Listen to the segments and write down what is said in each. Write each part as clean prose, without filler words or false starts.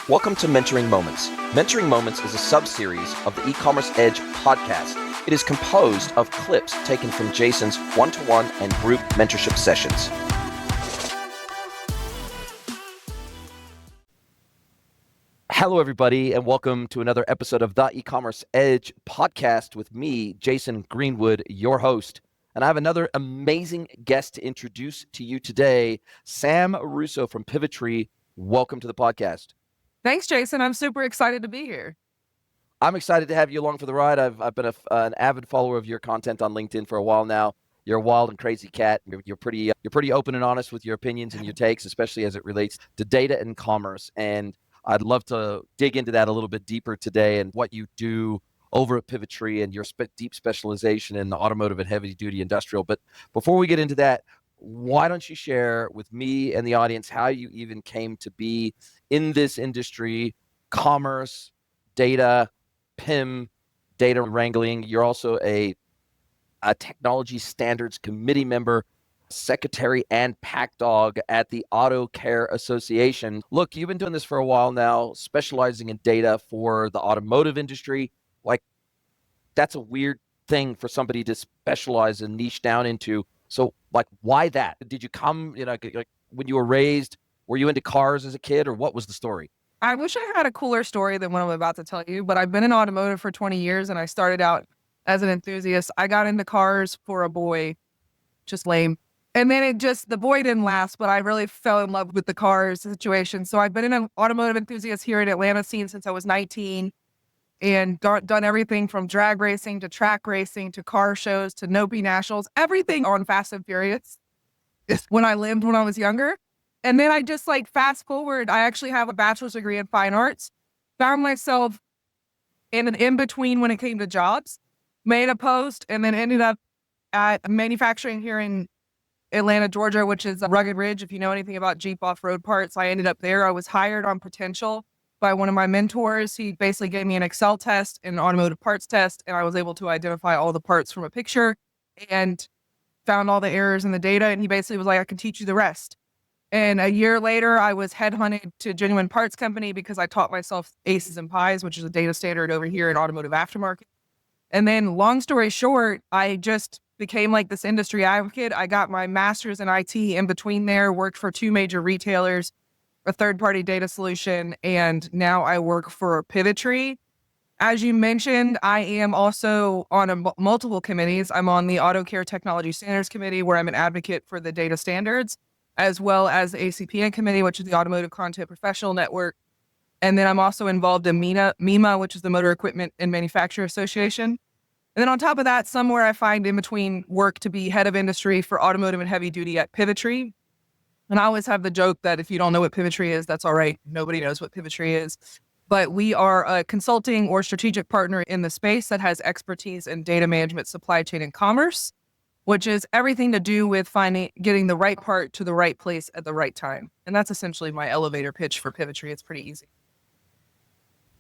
Welcome to Mentoring Moments. Mentoring Moments is a sub-series of the E-commerce Edge podcast. It is composed of clips taken from Jason's one-to-one and group mentorship sessions. Hello, everybody, and welcome to another episode of the E-commerce Edge podcast with me, Jason Greenwood, your host. And I have another amazing guest to introduce to you today, Sam RUSSO from Pivotree. Welcome to the podcast. Thanks, Jason. I'm super excited to be here. I'm excited to have you along for the ride. I've been an avid follower of your content on LinkedIn for a while now. You're a wild and crazy cat. You're pretty open and honest with your opinions and your takes, especially as it relates to data and commerce. And I'd love to dig into that a little bit deeper today and what you do over at Pivotree and your deep specialization in the automotive and heavy-duty industrial. But before we get into that, why don't you share with me and the audience how you even came to be in this industry, commerce, data, PIM, data wrangling. You're also a technology standards committee member, secretary, and pack dog at the Auto Care Association. Look, you've been doing this for a while now, specializing in data for the automotive industry. Like, that's a weird thing for somebody to specialize and niche down into. So, like, why that? Did you come, like when you were raised, were you into cars as a kid, or what was the story? I wish I had a cooler story than what I'm about to tell you, but I've been in automotive for 20 years and I started out as an enthusiast. I got into cars for a boy, just lame. And then the boy didn't last, but I really fell in love with the cars situation. So I've been an automotive enthusiast here in Atlanta scene since I was 19. And done everything from drag racing to track racing to car shows to Nopi Nationals, everything on Fast and Furious when I was younger. And then I just fast forward, I actually have a bachelor's degree in fine arts, found myself in an in-between when it came to jobs, made a post, and then ended up at manufacturing here in Atlanta, Georgia, which is Rugged Ridge. If you know anything about Jeep off-road parts, I ended up there. I was hired on potential by one of my mentors. He basically gave me an Excel test and an automotive parts test, and I was able to identify all the parts from a picture and found all the errors in the data. And he basically was like, I can teach you the rest. And a year later, I was headhunted to Genuine Parts Company because I taught myself ACEs and PIs, which is a data standard over here in automotive aftermarket. And then long story short, I just became like this industry advocate. I got my master's in IT in between there, worked for two major retailers, a third-party data solution, and now I work for Pivotree. As you mentioned, I am also on multiple committees. I'm on the Auto Care Technology Standards Committee, where I'm an advocate for the data standards, as well as the ACPN Committee, which is the Automotive Content Professional Network. And then I'm also involved in MEMA, which is the Motor Equipment and Manufacturer Association. And then on top of that, somewhere I find in between work to be head of industry for automotive and heavy duty at Pivotree. And I always have the joke that if you don't know what Pivotree is, that's all right. Nobody knows what Pivotree is. But we are a consulting or strategic partner in the space that has expertise in data management, supply chain, and commerce, which is everything to do with getting the right part to the right place at the right time. And that's essentially my elevator pitch for Pivotree. It's pretty easy.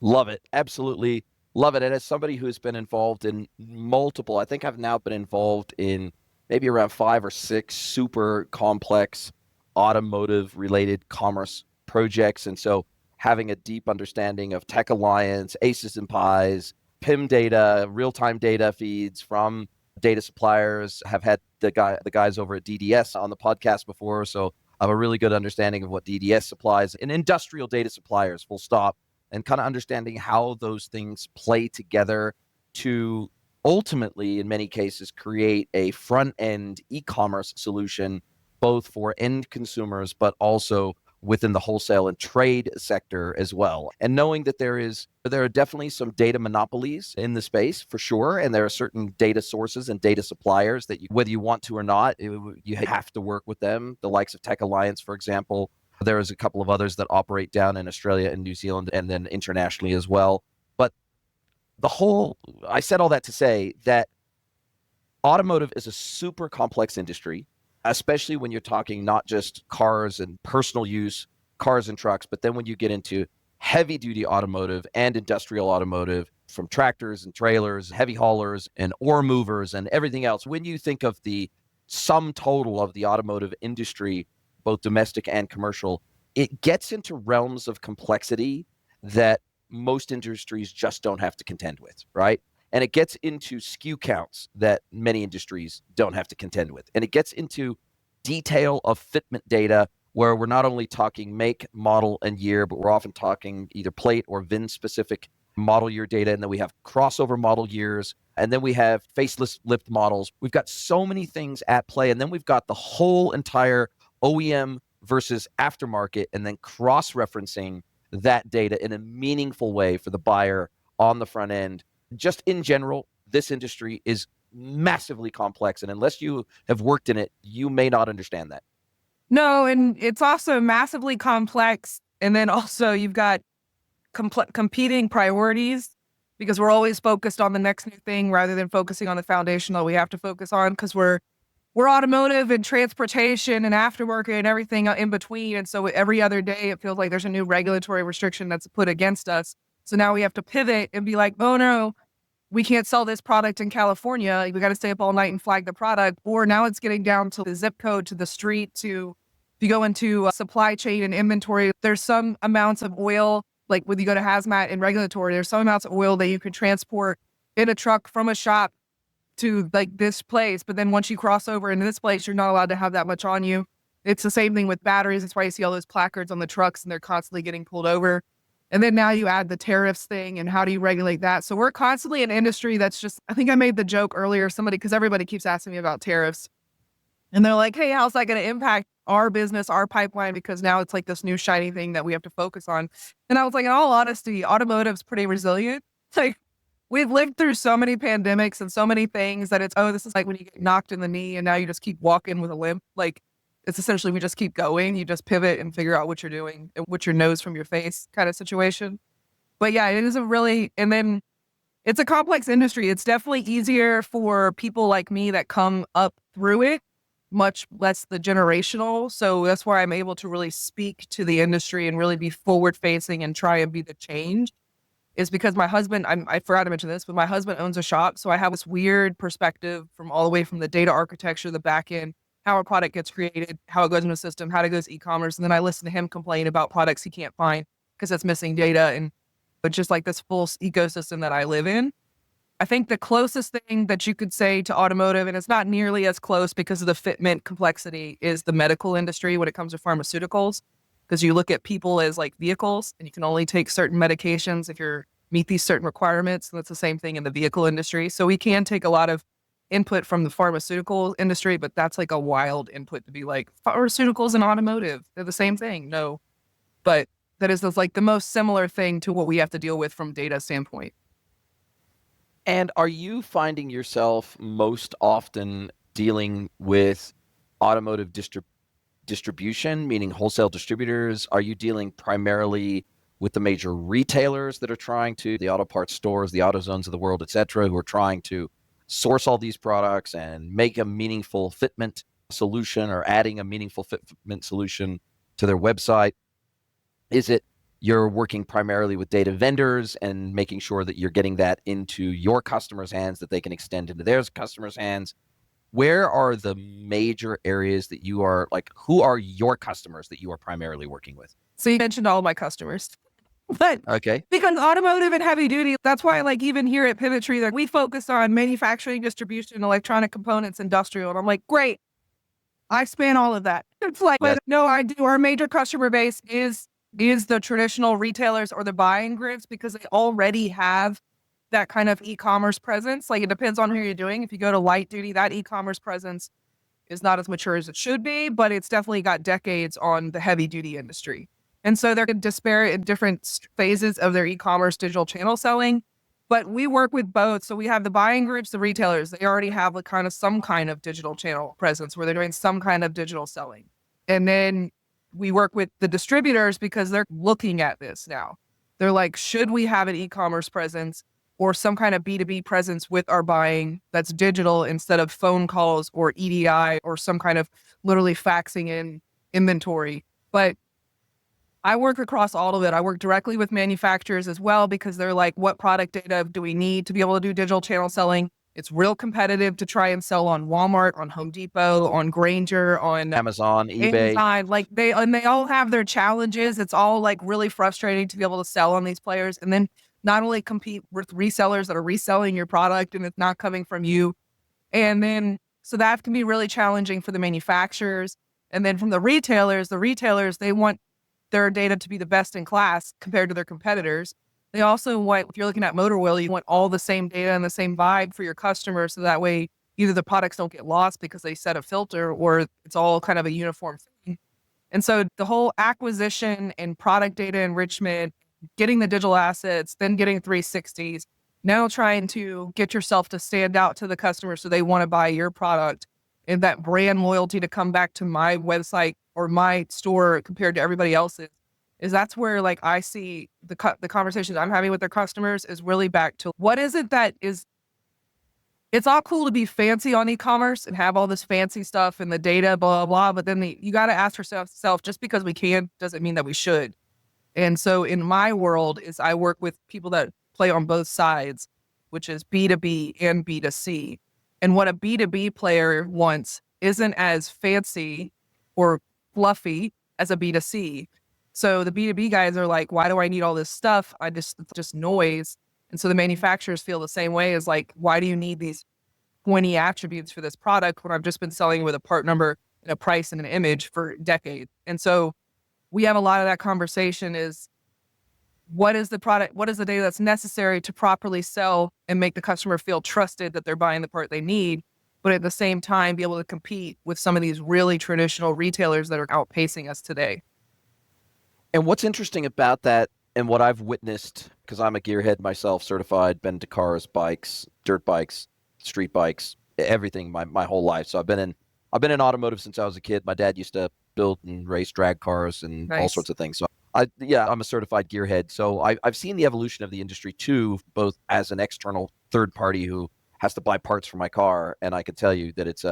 Love it. Absolutely love it. And as somebody who's been involved in multiple, I think I've now been involved in maybe around 5 or 6 super complex automotive related commerce projects. And so having a deep understanding of Tech Alliance, ACEs and PIs, PIM data, real-time data feeds from data suppliers. Have had the guys over at DDS on the podcast before. So I have a really good understanding of what DDS supplies and industrial data suppliers, full stop, and kind of understanding how those things play together to ultimately, in many cases, create a front-end e-commerce solution both for end consumers, but also within the wholesale and trade sector as well. And knowing that there are definitely some data monopolies in the space for sure. And there are certain data sources and data suppliers that whether you want to or not, you have to work with them. The likes of Tech Alliance, for example. There is a couple of others that operate down in Australia and New Zealand and then internationally as well. But I said all that to say that automotive is a super complex industry, especially when you're talking not just cars and personal use, cars and trucks, but then when you get into heavy duty automotive and industrial automotive, from tractors and trailers, heavy haulers and ore movers and everything else. When you think of the sum total of the automotive industry, both domestic and commercial, it gets into realms of complexity that most industries just don't have to contend with, right? And it gets into SKU counts that many industries don't have to contend with. And it gets into detail of fitment data where we're not only talking make, model, and year, but we're often talking either plate or VIN specific model year data. And then we have crossover model years. And then we have facelift models. We've got so many things at play. And then we've got the whole entire OEM versus aftermarket, and then cross-referencing that data in a meaningful way for the buyer on the front end. Just in general, this industry is massively complex. And unless you have worked in it, you may not understand that. No, and it's also massively complex. And then also you've got competing priorities because we're always focused on the next new thing rather than focusing on the foundational we have to focus on because we're automotive and transportation and aftermarket and everything in between. And so every other day it feels like there's a new regulatory restriction that's put against us. So now we have to pivot and be like, oh no, we can't sell this product in California. We got to stay up all night and flag the product. Or now it's getting down to the zip code, to the street, to if you go into supply chain and inventory, there's some amounts of oil, like when you go to hazmat and regulatory, there's some amounts of oil that you can transport in a truck from a shop to like this place. But then once you cross over into this place, you're not allowed to have that much on you. It's the same thing with batteries. That's why you see all those placards on the trucks and they're constantly getting pulled over. And then now you add the tariffs thing and how do you regulate that? So we're constantly an industry that's just, I think I made the joke earlier, because everybody keeps asking me about tariffs. And they're like, hey, how's that going to impact our business, our pipeline? Because now it's like this new shiny thing that we have to focus on. And I was like, in all honesty, automotive's pretty resilient. It's like, we've lived through so many pandemics and so many things that it's, oh, this is like when you get knocked in the knee and now you just keep walking with a limp. Like, it's essentially we just keep going. You just pivot and figure out what you're doing and what your nose from your face kind of situation. But yeah, it is and then it's a complex industry. It's definitely easier for people like me that come up through it, much less the generational. So that's why I'm able to really speak to the industry and really be forward facing and try and be the change. Is because my husband, I forgot to mention this, but my husband owns a shop. So I have this weird perspective from all the way from the data architecture, the back end, how a product gets created, how it goes in a system, how it goes e-commerce. And then I listen to him complain about products he can't find because it's missing data. But just like this full ecosystem that I live in. I think the closest thing that you could say to automotive, and it's not nearly as close because of the fitment complexity, is the medical industry when it comes to pharmaceuticals. Because you look at people as like vehicles and you can only take certain medications if you meet these certain requirements. And that's the same thing in the vehicle industry. So we can take a lot of input from the pharmaceutical industry, but that's like a wild input to be like pharmaceuticals and automotive. They're the same thing. No, but that is like the most similar thing to what we have to deal with from data standpoint. And are you finding yourself most often dealing with automotive distribution, meaning wholesale distributors? Are you dealing primarily with the major retailers that are trying to, the auto parts stores, the AutoZones of the world, et cetera, who are trying to source all these products and make a meaningful fitment solution or adding a meaningful fitment solution to their website? Is it you're working primarily with data vendors and making sure that you're getting that into your customers' hands that they can extend into their customers' hands? Where are the major areas that you are like, who are your customers that you are primarily working with? So you mentioned all my customers, but okay, because automotive and heavy duty, that's why like even here at Pivotree, that we focus on manufacturing, distribution, electronic components, industrial. And I'm like, great, I span all of that. It's like, yes. but no, I do. Our major customer base is the traditional retailers or the buying groups because they already have that kind of e-commerce presence. Like it depends on who you're doing. If you go to light duty, that e-commerce presence is not as mature as it should be, but it's definitely got decades on the heavy duty industry. And so they're disparate in different phases of their e-commerce digital channel selling, but we work with both. So we have the buying groups, the retailers, they already have like kind of some kind of digital channel presence where they're doing some kind of digital selling. And then we work with the distributors because they're looking at this now. They're like, should we have an e-commerce presence or some kind of B2B presence with our buying that's digital instead of phone calls or EDI or some kind of literally faxing in inventory? But I work across all of it. I work directly with manufacturers as well because they're like, what product data do we need to be able to do digital channel selling? It's real competitive to try and sell on Walmart, on Home Depot, on Grainger, on Amazon, eBay. Amazon. Like they all have their challenges. It's all like really frustrating to be able to sell on these players and then not only compete with resellers that are reselling your product and it's not coming from you. And then so that can be really challenging for the manufacturers. And then from the retailers, they want their data to be the best in class compared to their competitors. They also want, if you're looking at motor oil, you want all the same data and the same vibe for your customers. So that way, either the products don't get lost because they set a filter or it's all kind of a uniform thing. And so the whole acquisition and product data enrichment, getting the digital assets, then getting 360s, now trying to get yourself to stand out to the customer so they want to buy your product and that brand loyalty to come back to my website or my store compared to everybody else's is that's where like I see the conversations I'm having with their customers is really back to what is it that is it's all cool to be fancy on e-commerce and have all this fancy stuff and the data, blah, blah, blah. But then you got to ask yourself, just because we can doesn't mean that we should. And so in my world is I work with people that play on both sides, which is B2B and B2C. And what a B2B player wants isn't as fancy or fluffy as a B2C. So the B2B guys are like, why do I need all this stuff? It's just noise. And so the manufacturers feel the same way as like, why do you need these 20 attributes for this product when I've just been selling with a part number and a price and an image for decades? And so we have a lot of that conversation is what is the product, what is the data that's necessary to properly sell and make the customer feel trusted that they're buying the part they need, but at the same time be able to compete with some of these really traditional retailers that are outpacing us today. And what's interesting about that and what I've witnessed, because I'm a gearhead myself, certified, been to cars, bikes, dirt bikes, street bikes, everything my whole life. So I've been in automotive since I was a kid. My dad used to build and race drag cars and all sorts of things. So I'm a certified gearhead. So I've seen the evolution of the industry too, both as an external third party who has to buy parts for my car. And I can tell you that it's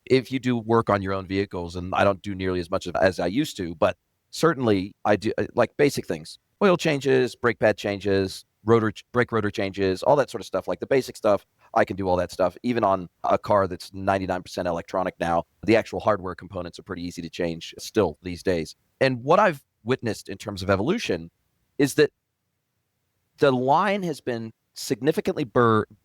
if you do work on your own vehicles, and I don't do nearly as much as I used to, but certainly I do like basic things, oil changes, brake pad changes, brake rotor changes, all that sort of stuff, like the basic stuff. I can do all that stuff, even on a car that's 99% electronic now. The actual hardware components are pretty easy to change still these days. And what I've witnessed in terms of evolution is that the line has been significantly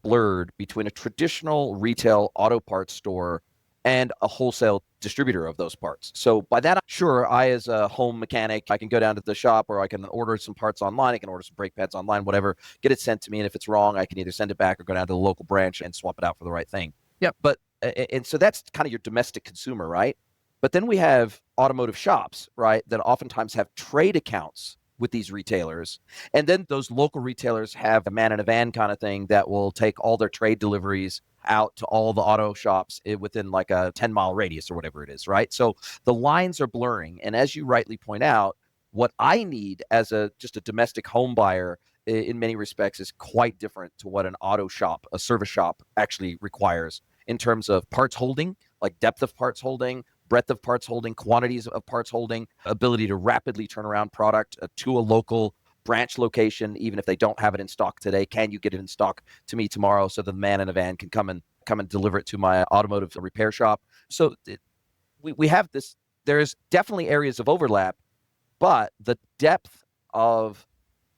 blurred between a traditional retail auto parts store and a wholesale distributor of those parts. So by that, sure, I as a home mechanic, I can go down to the shop or I can order some parts online. I can order some brake pads online, whatever, get it sent to me. And if it's wrong, I can either send it back or go down to the local branch and swap it out for the right thing. Yep. But, and so that's kind of your domestic consumer, right? But then we have automotive shops, right, that oftentimes have trade accounts with these retailers. And then those local retailers have a man in a van kind of thing that will take all their trade deliveries out to all the auto shops within like a 10-mile radius or whatever it is, right? So the lines are blurring. And as you rightly point out, what I need as just a domestic home buyer in many respects is quite different to what an auto shop, a service shop actually requires in terms of parts holding, like depth of parts holding, breadth of parts holding, quantities of parts holding, ability to rapidly turn around product to a local branch location, even if they don't have it in stock today. Can you get it in stock to me tomorrow so the man in a van can come and deliver it to my automotive repair shop? So we have this. There's definitely areas of overlap, but the depth of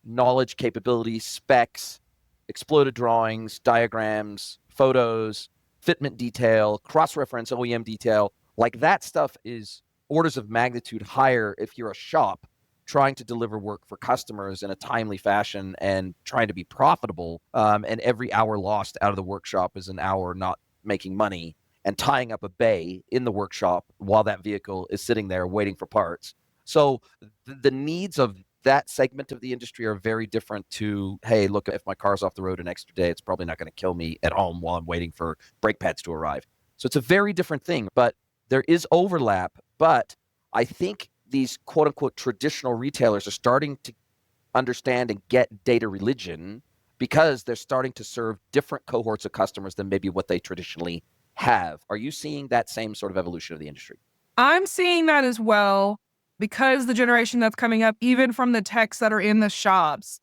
knowledge, capabilities, specs, exploded drawings, diagrams, photos, fitment detail, cross-reference OEM detail, like that stuff is orders of magnitude higher if you're a shop trying to deliver work for customers in a timely fashion and trying to be profitable. And every hour lost out of the workshop is an hour not making money and tying up a bay in the workshop while that vehicle is sitting there waiting for parts. So the needs of that segment of the industry are very different to, hey, look, if my car's off the road an extra day, it's probably not going to kill me at home while I'm waiting for brake pads to arrive. So it's a very different thing, but there is overlap. But I think these quote unquote traditional retailers are starting to understand and get data religion because they're starting to serve different cohorts of customers than maybe what they traditionally have. Are you seeing that same sort of evolution of the industry? I'm seeing that as well because the generation that's coming up, even from the techs that are in the shops,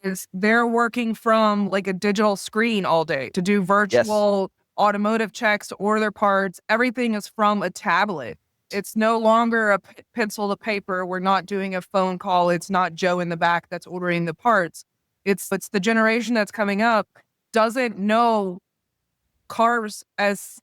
is they're working from like a digital screen all day to do Yes. virtual automotive checks to order their parts. Everything is from a tablet. It's no longer a pencil to paper. We're not doing a phone call. It's not Joe in the back that's ordering the parts. It's the generation that's coming up doesn't know cars as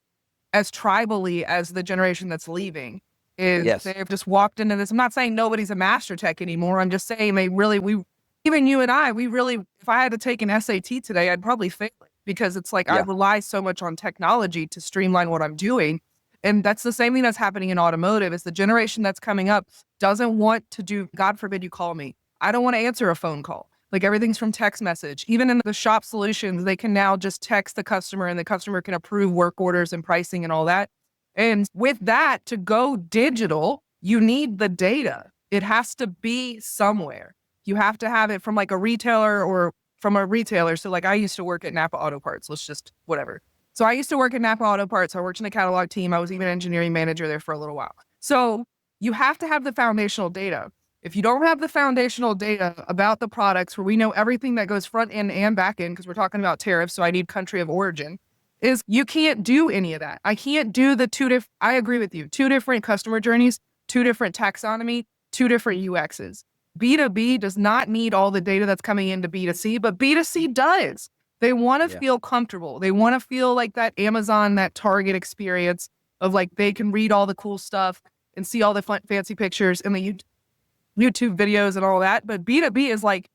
tribally as the generation that's leaving. Is Yes. they've just walked into this. I'm not saying nobody's a master tech anymore. I'm just saying we even you and I, we really, if I had to take an SAT today, I'd probably fail it because it's like I Yeah. rely so much on technology to streamline what I'm doing. And that's the same thing that's happening in automotive is the generation that's coming up doesn't want to do, God forbid you call me. I don't want to answer a phone call. Like everything's from text message. Even in the shop solutions, they can now just text the customer and the customer can approve work orders and pricing and all that. And with that, to go digital, you need the data. It has to be somewhere. You have to have it from like a retailer or from a retailer. So like I used to work at Napa Auto Parts. Let's just whatever. So I used to work at Napa Auto Parts. I worked in the catalog team. I was even engineering manager there for a little while. So you have to have the foundational data. If you don't have the foundational data about the products where we know everything that goes front end and back end, because we're talking about tariffs, so I need country of origin, is you can't do any of that. I can't do the I agree with you, 2 different customer journeys, 2 different taxonomy, 2 different UXs. B2B does not need all the data that's coming into B2C, but B2C does. They want to Yeah. feel comfortable. They want to feel like that Amazon, that Target experience of like they can read all the cool stuff and see all the fancy pictures and the YouTube videos and all that. But B2B is like,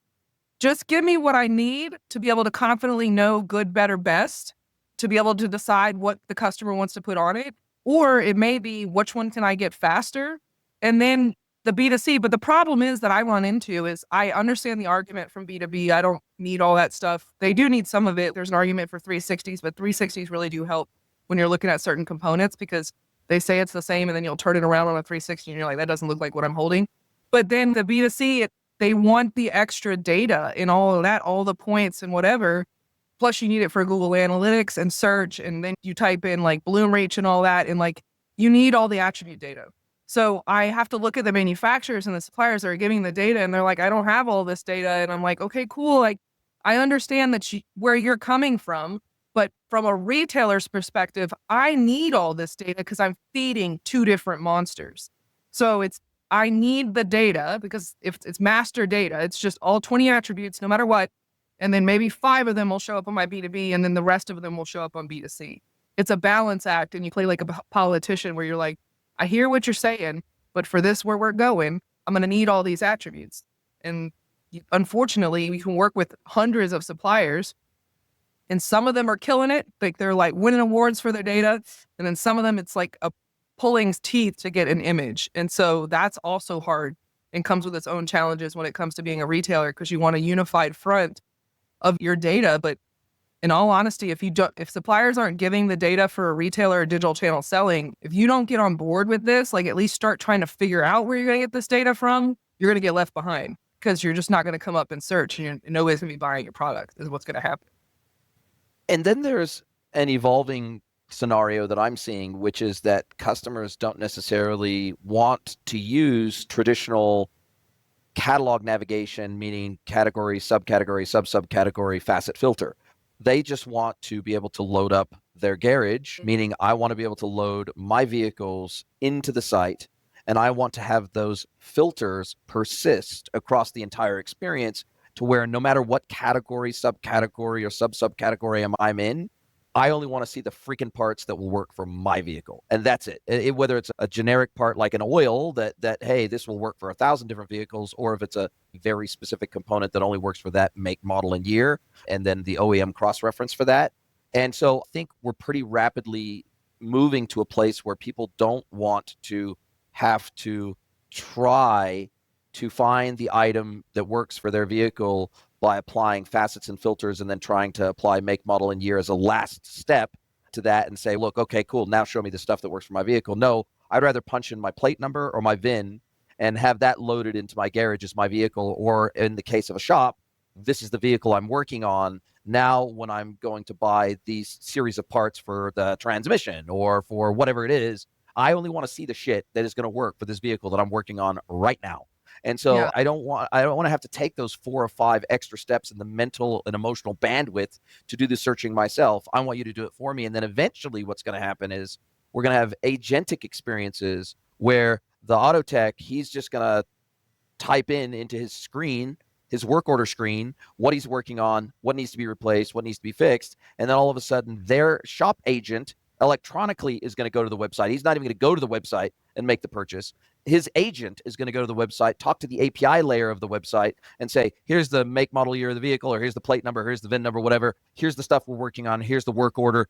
just give me what I need to be able to confidently know good, better, best, to be able to decide what the customer wants to put on it. Or it may be which one can I get faster? And then the B2C. But the problem is that I run into is I understand the argument from B2B. I don't need all that stuff. They do need some of it. There's an argument for 360s, but 360s really do help when you're looking at certain components because they say it's the same and then you'll turn it around on a 360 and you're like, that doesn't look like what I'm holding. But then the B2C, they want the extra data and all of that, all the points and whatever. Plus, you need it for Google Analytics and search. And then you type in like Bloom Reach and all that. And like, you need all the attribute data. So I have to look at the manufacturers and the suppliers that are giving the data. And they're like, I don't have all this data. And I'm like, okay, cool. Like, I understand that where you're coming from. But from a retailer's perspective, I need all this data because I'm feeding 2 different monsters. So I need the data because if it's master data, it's just all 20 attributes, no matter what. And then maybe 5 of them will show up on my B2B and then the rest of them will show up on B2C. It's a balance act and you play like a politician where you're like, I hear what you're saying, but for this, where we're going, I'm going to need all these attributes. And unfortunately, we can work with hundreds of suppliers and some of them are killing it. Like they're like winning awards for their data. And then some of them, it's like a pulling teeth to get an image. And so that's also hard and comes with its own challenges when it comes to being a retailer because you want a unified front of your data. But in all honesty, if suppliers aren't giving the data for a retailer or digital channel selling, if you don't get on board with this, like at least start trying to figure out where you're going to get this data from, you're going to get left behind because you're just not going to come up in search and nobody's going to be buying your product is what's going to happen. And then there's an evolving scenario that I'm seeing, which is that customers don't necessarily want to use traditional catalog navigation, meaning category, subcategory, sub-subcategory, facet filter. They just want to be able to load up their garage, meaning I want to be able to load my vehicles into the site, and I want to have those filters persist across the entire experience to where no matter what category, subcategory, or sub-subcategory I'm in, I only want to see the freaking parts that will work for my vehicle. And that's it. Whether it's a generic part like an oil that, hey, this will work for 1,000 different vehicles, or if it's a very specific component that only works for that make, model, and year, and then the OEM cross-reference for that. And so I think we're pretty rapidly moving to a place where people don't want to have to try to find the item that works for their vehicle by applying facets and filters and then trying to apply make, model, and year as a last step to that and say, look, okay, cool, now show me the stuff that works for my vehicle. No, I'd rather punch in my plate number or my VIN and have that loaded into my garage as my vehicle, or in the case of a shop, this is the vehicle I'm working on. Now, when I'm going to buy these series of parts for the transmission or for whatever it is, I only want to see the shit that is going to work for this vehicle that I'm working on right now. And so Yeah. I don't want to have to take those 4 or 5 extra steps in the mental and emotional bandwidth to do the searching myself. I want you to do it for me. And then eventually what's going to happen is we're going to have agentic experiences where the auto tech, he's just going to type into his screen, his work order screen, what he's working on, what needs to be replaced, what needs to be fixed. And then all of a sudden, their shop agent electronically is going to go to the website. He's not even going to go to the website and make the purchase. His agent is going to go to the website, talk to the API layer of the website, and say, here's the make, model, year of the vehicle, or here's the plate number, here's the VIN number, whatever. Here's the stuff we're working on. Here's the work order.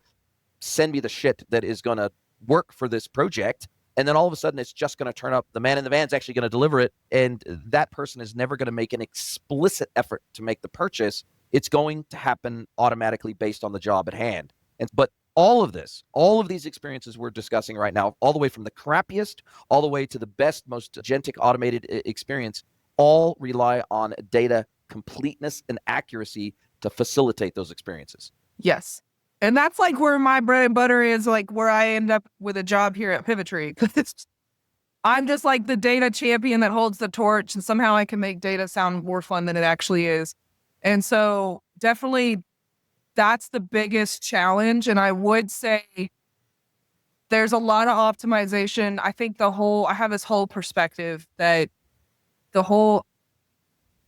Send me the shit that is going to work for this project. And then all of a sudden, it's just going to turn up. The man in the van is actually going to deliver it. And that person is never going to make an explicit effort to make the purchase. It's going to happen automatically based on the job at hand. But all of these experiences we're discussing right now, all the way from the crappiest, all the way to the best, most agentic automated experience, all rely on data completeness and accuracy to facilitate those experiences. Yes. And that's like where my bread and butter is, like where I end up with a job here at Pivotree. I'm just like the data champion that holds the torch, and somehow I can make data sound more fun than it actually is. And so definitely that's the biggest challenge. And I would say there's a lot of optimization. I think I have this whole perspective that the whole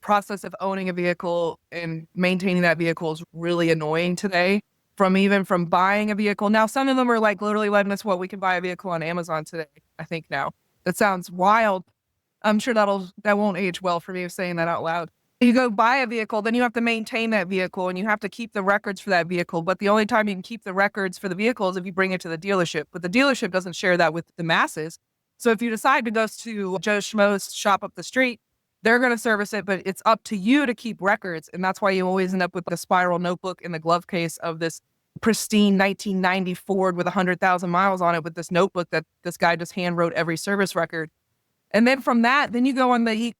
process of owning a vehicle and maintaining that vehicle is really annoying today. From buying a vehicle. Now, some of them are like literally letting us we can buy a vehicle on Amazon today, I think now. That sounds wild. I'm sure that won't age well for me saying that out loud. You go buy a vehicle, then you have to maintain that vehicle and you have to keep the records for that vehicle. But the only time you can keep the records for the vehicle is if you bring it to the dealership. But the dealership doesn't share that with the masses. So if you decide to go to Joe Schmo's shop up the street, they're going to service it, but it's up to you to keep records. And that's why you always end up with the spiral notebook in the glove case of this pristine 1990 Ford with 100,000 miles on it with this notebook that this guy just hand wrote every service record. And then from that, then you go on the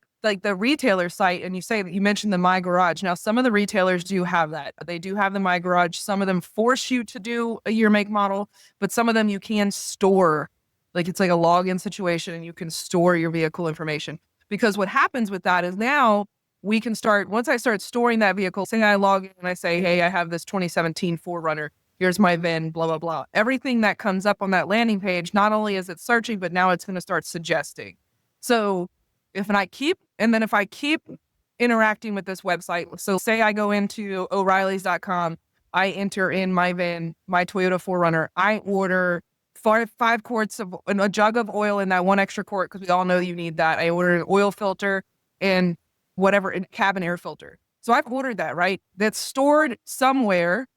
retailer site and you say that you mentioned the My Garage. Now, some of the retailers do have that. They do have the My Garage. Some of them force you to do a year, make, model, but some of them you can store. Like it's like a login situation and you can store your vehicle information. Because what happens with that is now we can once I start storing that vehicle, say I log in and I say, hey, I have this 2017 4Runner. Here's my VIN, blah, blah, blah. Everything that comes up on that landing page, not only is it searching, but now it's going to start suggesting. So if I keep interacting with this website, so say I go into O'Reilly's.com, I enter in my VIN, my Toyota 4Runner, I order 5 quarts of a jug of oil in that one extra quart because we all know you need that. I ordered an oil filter and whatever, a cabin air filter. So I've ordered that, right? That's stored somewhere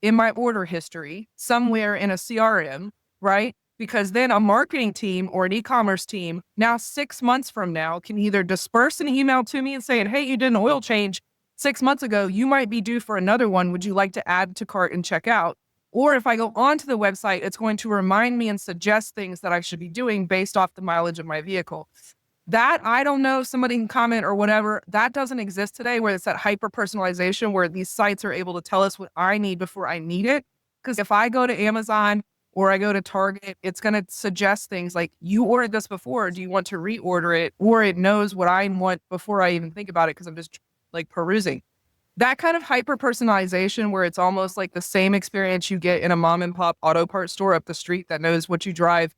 in my order history, somewhere in a CRM, right? Because then a marketing team or an e-commerce team now 6 months from now can either disperse an email to me and saying, hey, you did an oil change 6 months ago. You might be due for another one. Would you like to add to cart and check out? Or if I go onto the website, it's going to remind me and suggest things that I should be doing based off the mileage of my vehicle. That, I don't know, somebody can comment or whatever, that doesn't exist today where it's that hyper-personalization where these sites are able to tell us what I need before I need it. Because if I go to Amazon or I go to Target, it's going to suggest things like, you ordered this before, do you want to reorder it? Or it knows what I want before I even think about it because I'm just like perusing. That kind of hyper-personalization where it's almost like the same experience you get in a mom and pop auto parts store up the street that knows what you drive,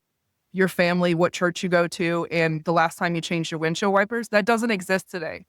your family, what church you go to, and the last time you changed your windshield wipers, that doesn't exist today.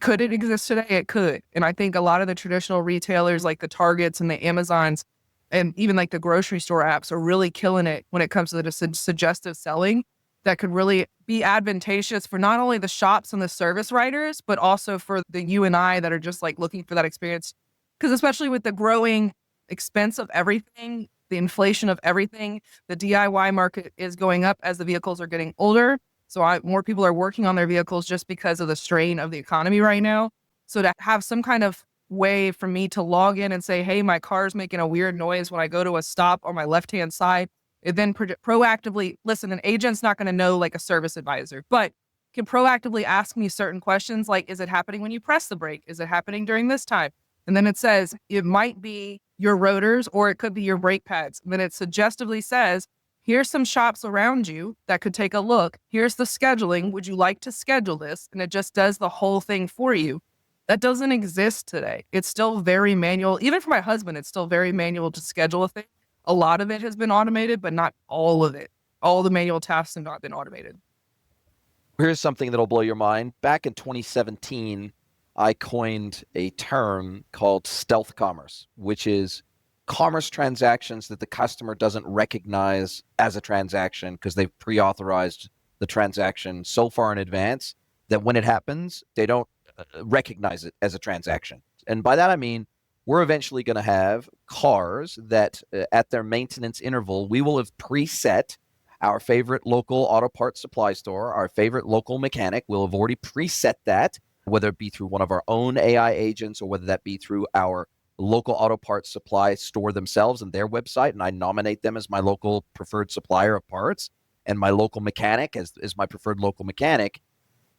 Could it exist today? It could. And I think a lot of the traditional retailers like the Targets and the Amazons and even like the grocery store apps are really killing it when it comes to the suggestive selling that could really be advantageous for not only the shops and the service writers, but also for the you and I that are just like looking for that experience. Because especially with the growing expense of everything, the inflation of everything, the DIY market is going up as the vehicles are getting older. So more people are working on their vehicles just because of the strain of the economy right now. So to have some kind of way for me to log in and say, hey, my car's making a weird noise when I go to a stop on my left-hand side, it then proactively, listen, an agent's not going to know like a service advisor, but can proactively ask me certain questions like, is it happening when you press the brake? Is it happening during this time? And then it says, it might be your rotors or it could be your brake pads. And then it suggestively says, here's some shops around you that could take a look. Here's the scheduling. Would you like to schedule this? And it just does the whole thing for you. That doesn't exist today. It's still very manual. Even for my husband, it's still very manual to schedule a thing. A lot of it has been automated, but not all of it. All the manual tasks have not been automated. Here's something that'll blow your mind. Back in 2017, I coined a term called stealth commerce, which is commerce transactions that the customer doesn't recognize as a transaction because they've pre-authorized the transaction so far in advance that when it happens, they don't recognize it as a transaction. And by that, I mean, we're eventually going to have cars that at their maintenance interval, we will have preset our favorite local auto parts supply store, our favorite local mechanic. We'll have already preset that, whether it be through one of our own AI agents or whether that be through our local auto parts supply store themselves and their website. And I nominate them as my local preferred supplier of parts and my local mechanic as my preferred local mechanic.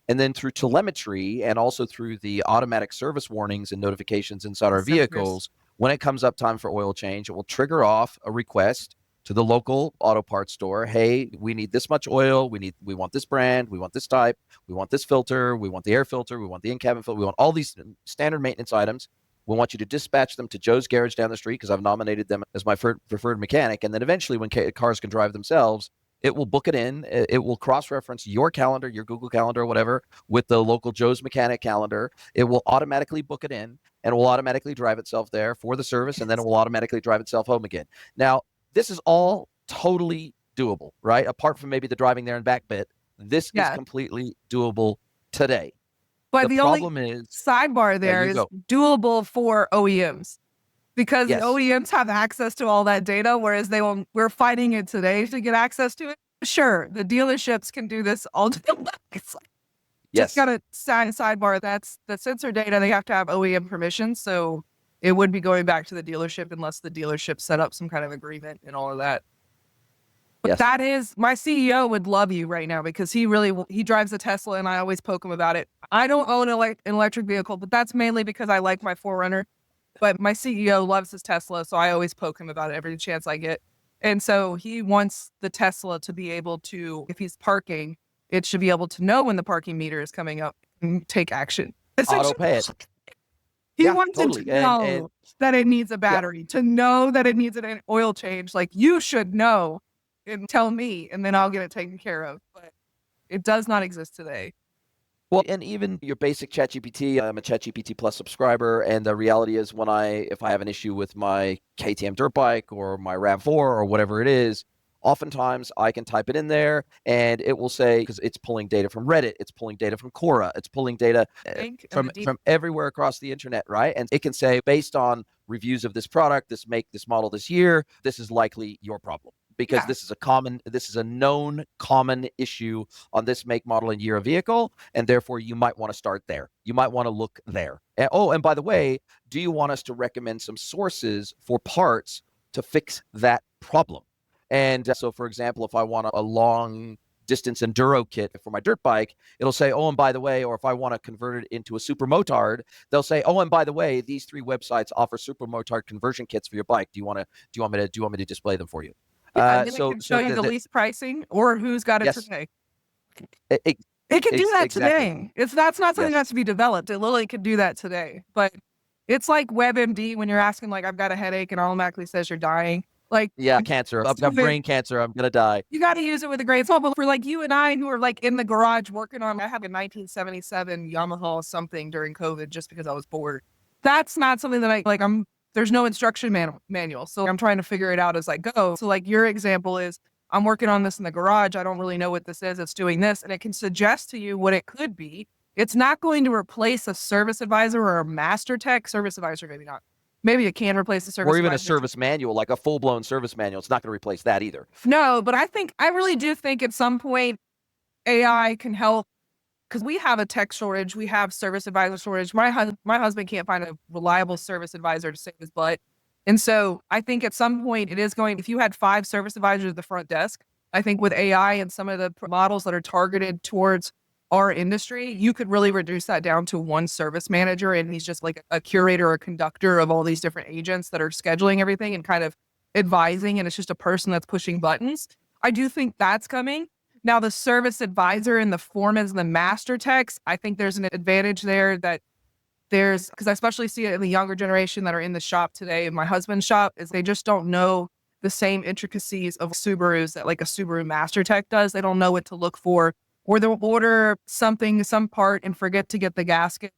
And then through telemetry and also through the automatic service warnings and notifications inside our vehicles, when it comes up time for oil change, it will trigger off a request to the local auto parts store. Hey, we need this much oil. We want this brand. We want this type. We want this filter. We want the air filter. We want the in-cabin filter. We want all these standard maintenance items. We want you to dispatch them to Joe's Garage down the street because I've nominated them as my preferred mechanic. And then eventually when cars can drive themselves, it will book it in. It will cross-reference your calendar, your Google Calendar or whatever, with the local Joe's Mechanic calendar. It will automatically book it in and it will automatically drive itself there for the service, and then it will automatically drive itself home again. Now, this is all totally doable, right? Apart from maybe the driving there and back bit, this is completely doable today. But the problem only sidebar there is doable for OEMs. Because the OEMs have access to all that data, whereas we're fighting it today to get access to it. Sure, the dealerships can do this all day long. Just got to sidebar. That's the sensor data. They have to have OEM permission. So it would be going back to the dealership unless the dealership set up some kind of agreement and all of that. But that is, my CEO would love you right now because he drives a Tesla and I always poke him about it. I don't own an electric vehicle, but that's mainly because I like my 4Runner. But my CEO loves his Tesla, so I always poke him about it every chance I get. And so he wants the Tesla to be able to, if he's parking, it should be able to know when the parking meter is coming up and take action. Auto pay it. He wants it to know that it needs a battery, to know that it needs an oil change. Like, you should know and tell me, and then I'll get it taken care of. But it does not exist today. Well, and even your basic ChatGPT, I'm a ChatGPT Plus subscriber, and the reality is if I have an issue with my KTM dirt bike or my RAV4 or whatever it is, oftentimes I can type it in there and it will say, because it's pulling data from Reddit, it's pulling data from Quora, it's pulling data from everywhere across the internet, right? And it can say, based on reviews of this product, this make, this model, this year, this is likely your problem. Because this is a known common issue on this make, model, and year of vehicle, and therefore you might want to start there. You might want to look there. And by the way, do you want us to recommend some sources for parts to fix that problem? And so, for example, if I want a long distance enduro kit for my dirt bike, it'll say, oh, and by the way, or if I want to convert it into a super motard, they'll say, oh, and by the way, these 3 websites offer super motard conversion kits for your bike. Do you want me to display them for you? So it can show you the least pricing or who's got it today. It can do that today. That's not something that has to be developed. It literally can do that today. But it's like WebMD when you're asking, like, I've got a headache and it automatically says you're dying. Like, cancer. I've got brain cancer. I'm gonna die. You got to use it with a grain of salt. But for like you and I who are like in the garage working on, I have a 1977 Yamaha something during COVID just because I was bored. That's not something that there's no instruction manual. So I'm trying to figure it out as I go. So like your example is, I'm working on this in the garage. I don't really know what this is. It's doing this. And it can suggest to you what it could be. It's not going to replace a service advisor or a master tech. Service advisor, maybe not. Maybe it can replace a service advisor. Or even a service manual, like a full-blown service manual. It's not going to replace that either. No, but I really do think at some point AI can help. Because we have a tech shortage, we have service advisor shortage. My husband can't find a reliable service advisor to save his butt. And so I think at some point it is going, if you had 5 service advisors at the front desk, I think with AI and some of the models that are targeted towards our industry, you could really reduce that down to 1 service manager. And he's just like a curator or conductor of all these different agents that are scheduling everything and kind of advising. And it's just a person that's pushing buttons. I do think that's coming. Now, the service advisor and the foremen and the master techs, I think there's an advantage there that because I especially see it in the younger generation that are in the shop today, in my husband's shop, is they just don't know the same intricacies of Subarus that like a Subaru master tech does. They don't know what to look for, or they'll order something, some part, and forget to get the gasket.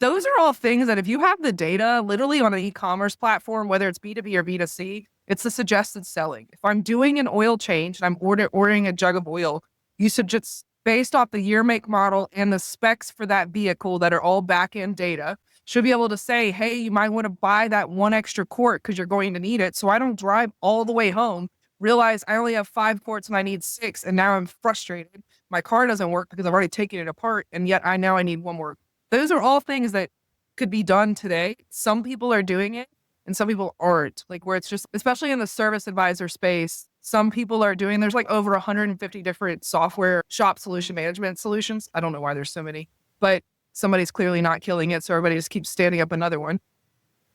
Those are all things that if you have the data literally on an e-commerce platform, whether it's B2B or B2C, it's the suggested selling. If I'm doing an oil change and I'm ordering a jug of oil, you should just, based off the year, make, model, and the specs for that vehicle that are all back-end data, should be able to say, hey, you might want to buy that one extra quart because you're going to need it. So I don't drive all the way home, realize I only have 5 quarts and I need 6, and now I'm frustrated. My car doesn't work because I've already taken it apart, and yet I need one more. Those are all things that could be done today. Some people are doing it and some people aren't. Like where it's just, especially in the service advisor space, some people are doing, there's like over 150 different software shop solution management solutions. I don't know why there's so many, but somebody's clearly not killing it. So everybody just keeps standing up another one.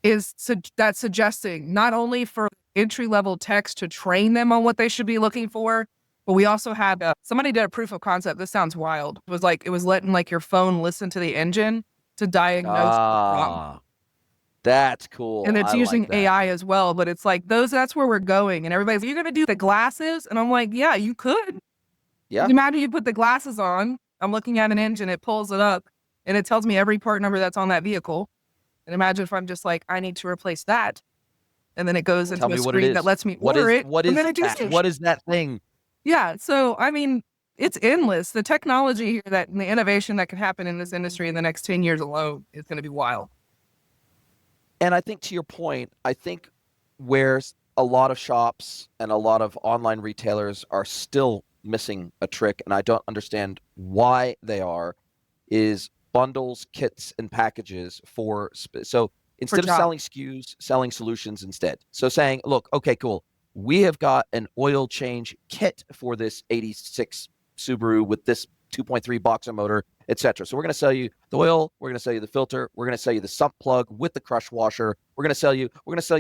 That's suggesting not only for entry-level techs to train them on what they should be looking for, but we also had somebody did a proof of concept. This sounds wild. It was letting like your phone listen to the engine to diagnose the problem. Ah, that's cool. And it's I like using that. AI as well, but it's like that's where we're going. And everybody's like, you're going to do the glasses? And I'm like, yeah, you could. Yeah. Imagine you put the glasses on. I'm looking at an engine, it pulls it up, and it tells me every part number that's on that vehicle. And imagine if I'm just like, I need to replace that. And then it goes into a screen that lets me order it. What is that? What is that thing? Yeah. So, I mean, it's endless. The technology here and the innovation that can happen in this industry in the next 10 years alone is going to be wild. And I think to your point, I think where a lot of shops and a lot of online retailers are still missing a trick, and I don't understand why they are, is bundles, kits, and packages so instead of selling SKUs, selling solutions instead. So saying, look, okay, cool. We have got an oil change kit for this 86 Subaru with this 2.3 boxer motor, etc. So we're going to sell you the oil, we're going to sell you the filter, we're going to sell you the sump plug with the crush washer. We're going to sell you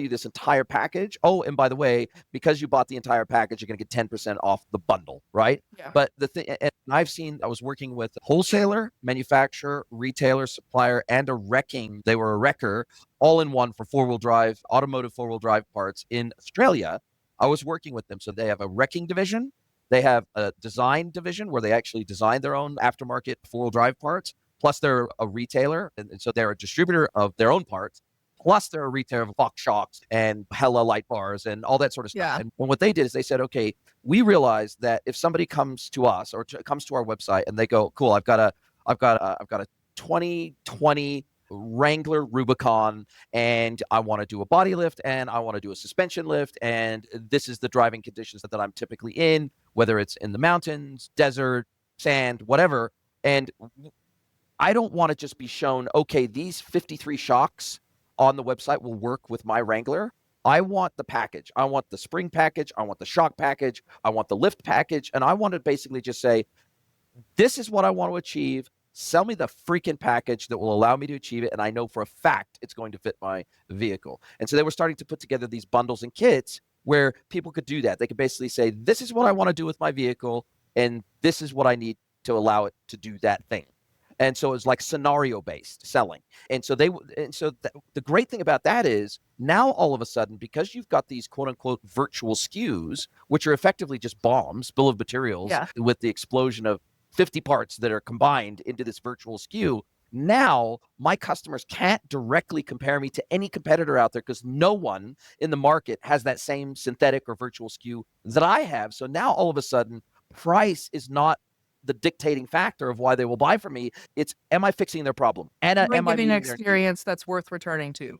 this entire package. Oh, and by the way, because you bought the entire package, you're going to get 10% off the bundle, right? Yeah. But the thing, and I was working with a wholesaler, manufacturer, retailer, supplier, and they were a wrecker, all in one for automotive four-wheel drive parts in Australia. I was working with them. So they have a wrecking division. They have a design division where they actually design their own aftermarket four-wheel drive parts. Plus, they're a retailer, and so they're a distributor of their own parts. Plus, they're a retailer of Fox shocks and Hella light bars and all that sort of stuff. Yeah. And what they did is they said, okay, we realize that if somebody comes to us or comes to our website and they go, cool, I've got a 2020 Wrangler Rubicon, and I want to do a body lift and I want to do a suspension lift, and this is the driving conditions that I'm typically in, whether it's in the mountains, desert, sand, whatever. And I don't want to just be shown, okay, these 53 shocks on the website will work with my Wrangler. I want the package. I want the spring package. I want the shock package. I want the lift package. And I want to basically just say, this is what I want to achieve. Sell me the freaking package that will allow me to achieve it. And I know for a fact it's going to fit my vehicle. And so they were starting to put together these bundles and kits where people could do that. They could basically say, this is what I want to do with my vehicle, and this is what I need to allow it to do that thing. And so it's like scenario-based selling. And so the great thing about that is now all of a sudden, because you've got these quote-unquote virtual SKUs, which are effectively just bombs, bill of materials, with the explosion of 50 parts that are combined into this virtual SKU, now my customers can't directly compare me to any competitor out there because no one in the market has that same synthetic or virtual SKU that I have. So now all of a sudden, price is not the dictating factor of why they will buy from me. It's, am I fixing their problem? And am I giving an experience that's worth returning to?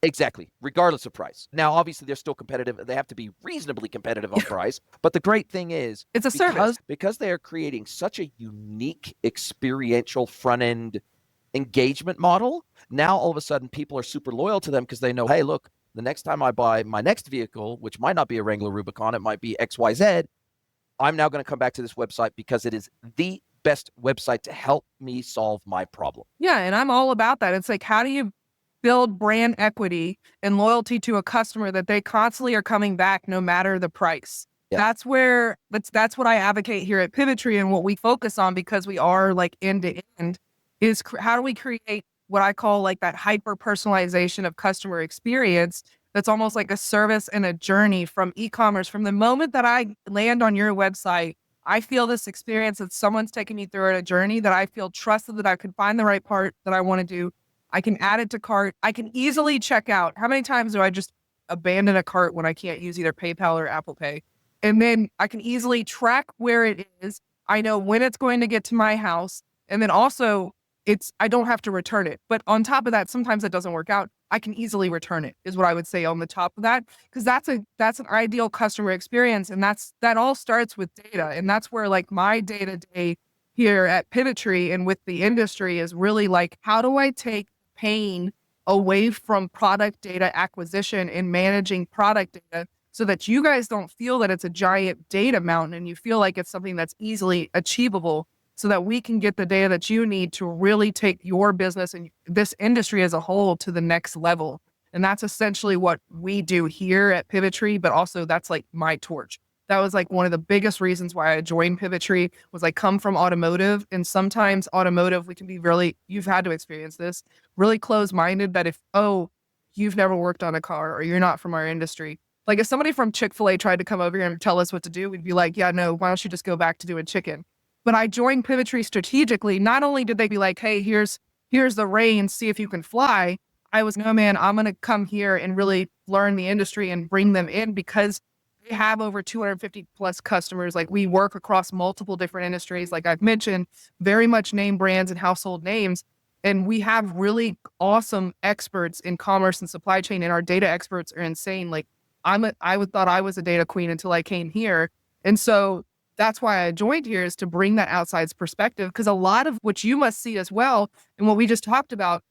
Exactly, regardless of price. Now, obviously, they're still competitive. They have to be reasonably competitive on price. But the great thing is, it's a service. Because they are creating such a unique experiential front-end engagement model, now all of a sudden people are super loyal to them because they know, hey, look, the next time I buy my next vehicle, which might not be a Wrangler Rubicon, it might be XYZ, I'm now going to come back to this website because it is the best website to help me solve my problem. Yeah, and I'm all about that. It's like, how do you build brand equity and loyalty to a customer that they constantly are coming back no matter the price? Yeah. That's what I advocate here at Pivotree, and what we focus on, because we are like end to end, is how do we create what I call like that hyper personalization of customer experience that's almost like a service and a journey from e-commerce. From the moment that I land on your website, I feel this experience that someone's taking me through a journey, that I feel trusted, that I could find the right part that I want to do. I can add it to cart. I can easily check out. How many times do I just abandon a cart when I can't use either PayPal or Apple Pay? And then I can easily track where it is. I know when it's going to get to my house. And then also I don't have to return it. But on top of that, sometimes it doesn't work out. I can easily return it, is what I would say on the top of that. Because that's an ideal customer experience. And that all starts with data. And that's where like my day-to-day here at Pivotree and with the industry is really like, how do I take pain away from product data acquisition and managing product data, so that you guys don't feel that it's a giant data mountain and you feel like it's something that's easily achievable, so that we can get the data that you need to really take your business and this industry as a whole to the next level. And that's essentially what we do here at Pivotree, but also that's like my torch. That was like one of the biggest reasons why I joined Pivotree, was I come from automotive, and sometimes automotive, we can be really, you've had to experience this, really close-minded, that you've never worked on a car or you're not from our industry. Like if somebody from Chick-fil-A tried to come over here and tell us what to do, we'd be like, yeah, no, why don't you just go back to doing chicken? But I joined Pivotree strategically. Not only did they be like, hey, here's the reins, see if you can fly. I was, no, man, I'm going to come here and really learn the industry and bring them in, because they have over 250 plus customers. Like we work across multiple different industries. Like I've mentioned, very much name brands and household names. And we have really awesome experts in commerce and supply chain, and our data experts are insane. Like I thought I was a data queen until I came here. And so that's why I joined here, is to bring that outside perspective, because a lot of what you must see as well, and what we just talked about,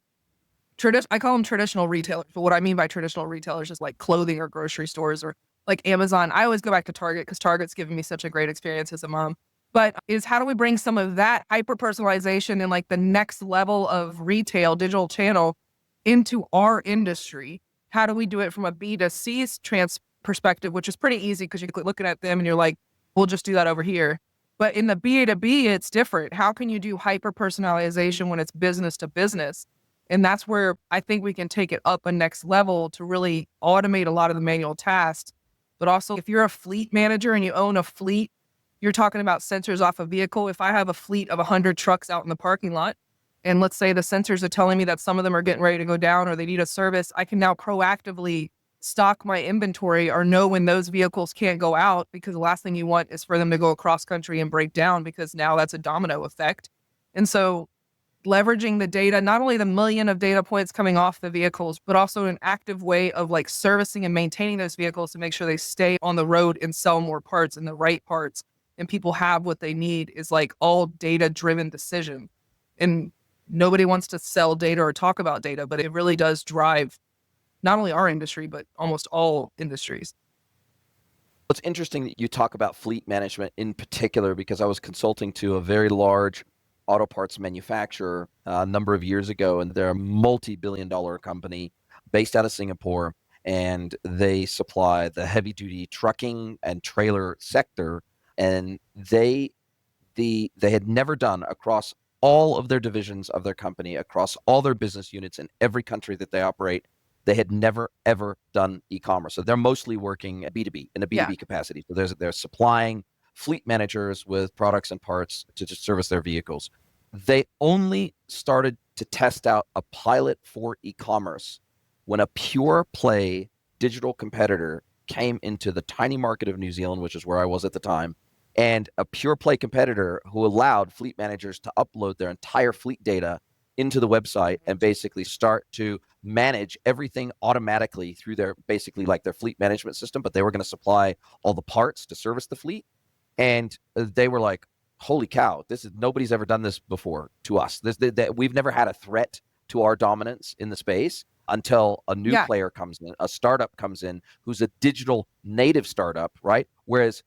I call them traditional retailers, but what I mean by traditional retailers is like clothing or grocery stores or like Amazon. I always go back to Target because Target's given me such a great experience as a mom. But is how do we bring some of that hyper personalization and like the next level of retail digital channel into our industry? How do we do it from a B2C perspective, which is pretty easy because you're looking at them and you're like, we'll just do that over here. But in the B2B, it's different. How can you do hyper personalization when it's business to business? And that's where I think we can take it up a next level to really automate a lot of the manual tasks. But also, if you're a fleet manager and you own a fleet, you're talking about sensors off a vehicle. If I have a fleet of 100 trucks out in the parking lot, and let's say the sensors are telling me that some of them are getting ready to go down or they need a service, I can now proactively stock my inventory or know when those vehicles can't go out, because the last thing you want is for them to go across country and break down, because now that's a domino effect. And so leveraging the data, not only the million of data points coming off the vehicles, but also an active way of like servicing and maintaining those vehicles to make sure they stay on the road and sell more parts and the right parts, and people have what they need, is like all data driven decision. And nobody wants to sell data or talk about data, but it really does drive not only our industry, but almost all industries. It's interesting that you talk about fleet management in particular, because I was consulting to a very large auto parts manufacturer a number of years ago, and they're a multi-billion-dollar company based out of Singapore, and they supply the heavy-duty trucking and trailer sector, and they had never done, across all of their divisions of their company, across all their business units in every country that they operate, they had never, ever done e-commerce. So they're mostly working B2B in a B2B capacity. So they're supplying fleet managers with products and parts to service their vehicles. They only started to test out a pilot for e-commerce when a pure play digital competitor came into the tiny market of New Zealand, which is where I was at the time, and a pure play competitor who allowed fleet managers to upload their entire fleet data into the website and basically start to manage everything automatically through their fleet management system, but they were going to supply all the parts to service the fleet. And they were like, holy cow, nobody's ever done this before to us. We've never had a threat to our dominance in the space until a new player comes in, a startup comes in who's a digital native startup, right? Whereas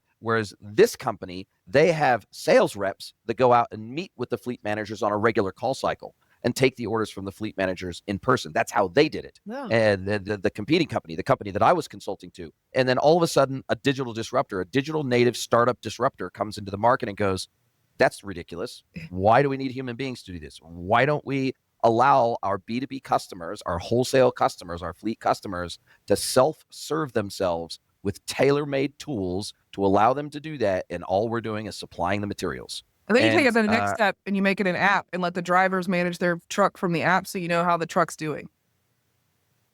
this company, they have sales reps that go out and meet with the fleet managers on a regular call cycle. and take the orders from the fleet managers in person. That's how they did it. Yeah. And the competing company, the company that I was consulting to. And then all of a sudden, a digital disruptor, a digital native startup disruptor comes into the market and goes, that's ridiculous. Why do we need human beings to do this? Why don't we allow our B2B customers, our wholesale customers, our fleet customers to self-serve themselves with tailor-made tools to allow them to do that, and all we're doing is supplying the materials. And then you take it to the next step and you make it an app and let the drivers manage their truck from the app so you know how the truck's doing.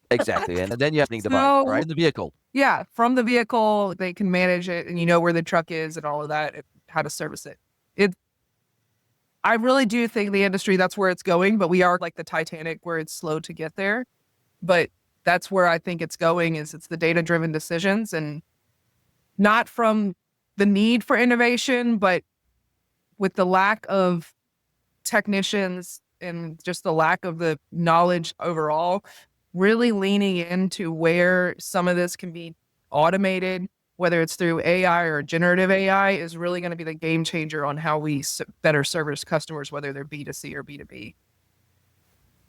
Exactly. And then you have to buy, right? In the vehicle. Yeah. From the vehicle, they can manage it and you know where the truck is and all of that, and how to service it. I really do think the industry, that's where it's going, but we are like the Titanic where it's slow to get there. But that's where I think it's going, is it's the data-driven decisions, and not from the need for innovation, but with the lack of technicians and just the lack of the knowledge overall, really leaning into where some of this can be automated, whether it's through AI or generative AI, is really going to be the game changer on how we better service customers, whether they're B2C or B2B.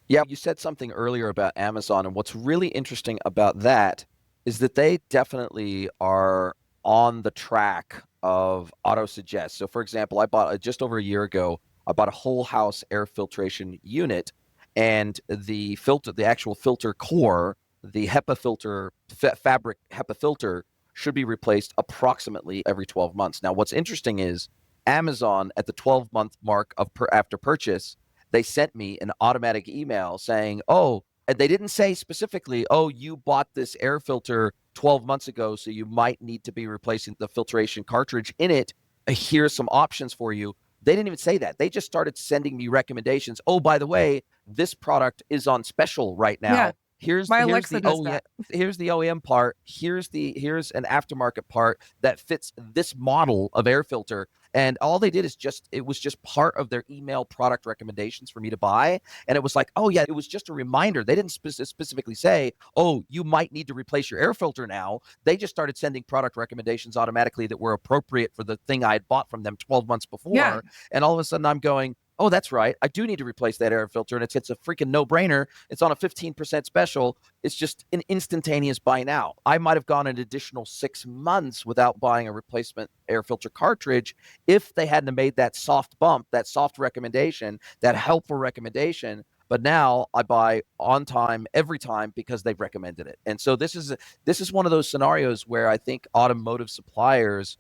Yeah, you said something earlier about Amazon, and what's really interesting about that is that they definitely are on the track of auto suggest. So for example, I bought just over a year ago, I bought a whole house air filtration unit, and the actual filter core, the HEPA filter, fabric HEPA filter, should be replaced approximately every 12 months. Now, what's interesting is Amazon at the 12-month mark of after purchase, they sent me an automatic email saying, oh, and they didn't say specifically, oh, you bought this air filter 12 months ago, so you might need to be replacing the filtration cartridge in it. Here's some options for you. They didn't even say that. They just started sending me recommendations. Oh, by the way, this product is on special right now. Yeah. Here's My the Alexa does that. here's the OEM part. Here's an aftermarket part that fits this model of air filter. And all they did is it was just part of their email product recommendations for me to buy. And it was like, oh yeah, it was just a reminder. They didn't specifically say, oh, you might need to replace your air filter now. They just started sending product recommendations automatically that were appropriate for the thing I had bought from them 12 months before. Yeah. And all of a sudden I'm going, oh, that's right. I do need to replace that air filter. And it's a freaking no-brainer. It's on a 15% special. It's just an instantaneous buy now. I might have gone an additional 6 months without buying a replacement air filter cartridge if they hadn't made that soft bump, that soft recommendation, that helpful recommendation. But now I buy on time every time because they've recommended it. And so this is one of those scenarios where I think automotive suppliers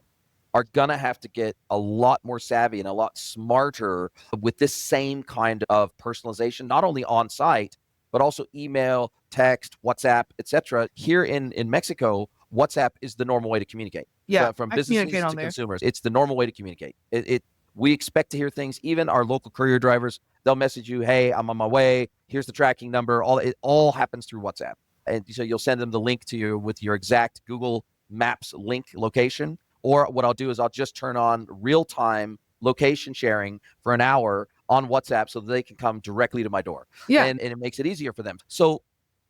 are going to have to get a lot more savvy and a lot smarter with this same kind of personalization, not only on site, but also email, text, WhatsApp, etc. Here in Mexico, WhatsApp is the normal way to communicate. Yeah, from businesses to consumers. It's the normal way to communicate. We expect to hear things. Even our local courier drivers, they'll message you, hey, I'm on my way. Here's the tracking number. It all happens through WhatsApp. And so you'll send them the link to you with your exact Google Maps link location. Or what I'll do is I'll just turn on real-time location sharing for an hour on WhatsApp so that they can come directly to my door. Yeah. And it makes it easier for them. So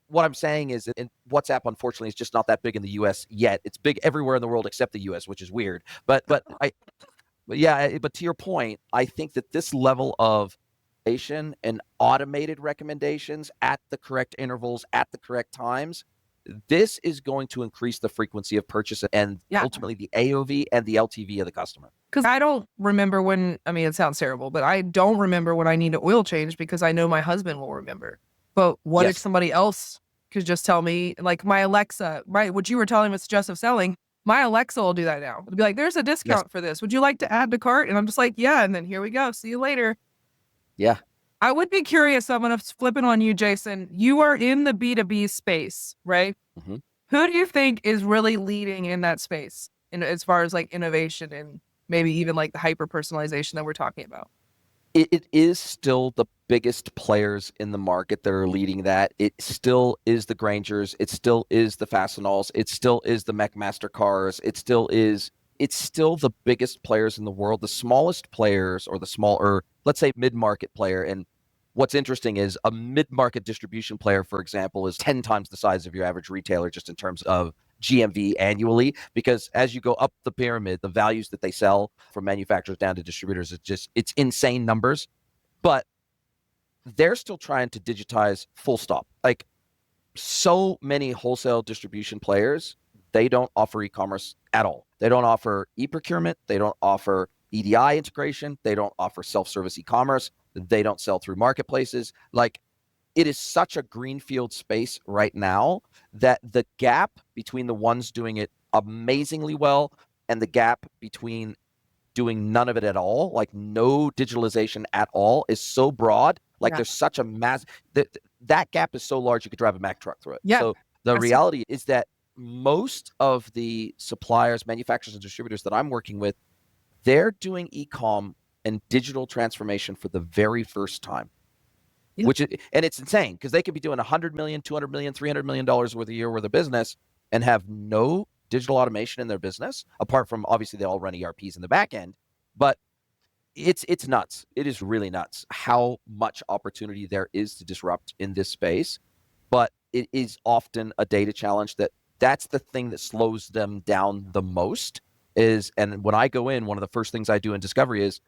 what I'm saying is that WhatsApp, unfortunately, is just not that big in the US yet. It's big everywhere in the world except the US, which is weird. But to your point, I think that this level of and automated recommendations at the correct intervals, at the correct times, this is going to increase the frequency of purchase and ultimately the AOV and the LTV of the customer. Because I don't remember it sounds terrible, but I don't remember when I need an oil change because I know my husband will remember. But what if somebody else could just tell me, like my Alexa, right? What you were telling me with suggestive selling, my Alexa will do that now. It'll be like, there's a discount for this. Would you like to add to cart? And I'm just like, yeah. And then here we go. See you later. Yeah. I would be curious. I'm going to flip it on you, Jason. You are in the B2B space, right? Mm-hmm. Who do you think is really leading in that space as far as like innovation and maybe even like the hyper personalization that we're talking about? It is still the biggest players in the market that are leading that. It still is the Grangers. It still is the Fastenals. It still is the McMaster cars. It's still the biggest players in the world. The smallest players, or let's say mid-market player. And what's interesting is a mid-market distribution player, for example, is 10 times the size of your average retailer just in terms of GMV annually, because as you go up the pyramid, the values that they sell from manufacturers down to distributors, it's insane numbers. But they're still trying to digitize full stop. Like so many wholesale distribution players, they don't offer e-commerce at all. They don't offer e-procurement. They don't offer EDI integration. They don't offer self-service e-commerce. They don't sell through marketplaces. Like it is such a greenfield space right now that the gap between the ones doing it amazingly well and the gap between doing none of it at all, like no digitalization at all, is so broad. Like there's such a mass that gap is so large you could drive a Mack truck through it. Yeah. So the reality is that most of the suppliers, manufacturers, and distributors that I'm working with, they're doing e-com and digital transformation for the very first time. Yeah. And it's insane because they could be doing $100 million, $200 million, $300 million worth a year worth of business and have no digital automation in their business, apart from obviously they all run ERPs in the back end. But it's nuts. It is really nuts how much opportunity there is to disrupt in this space. But it is often a data challenge that's the thing that slows them down the most and when I go in, one of the first things I do in discovery is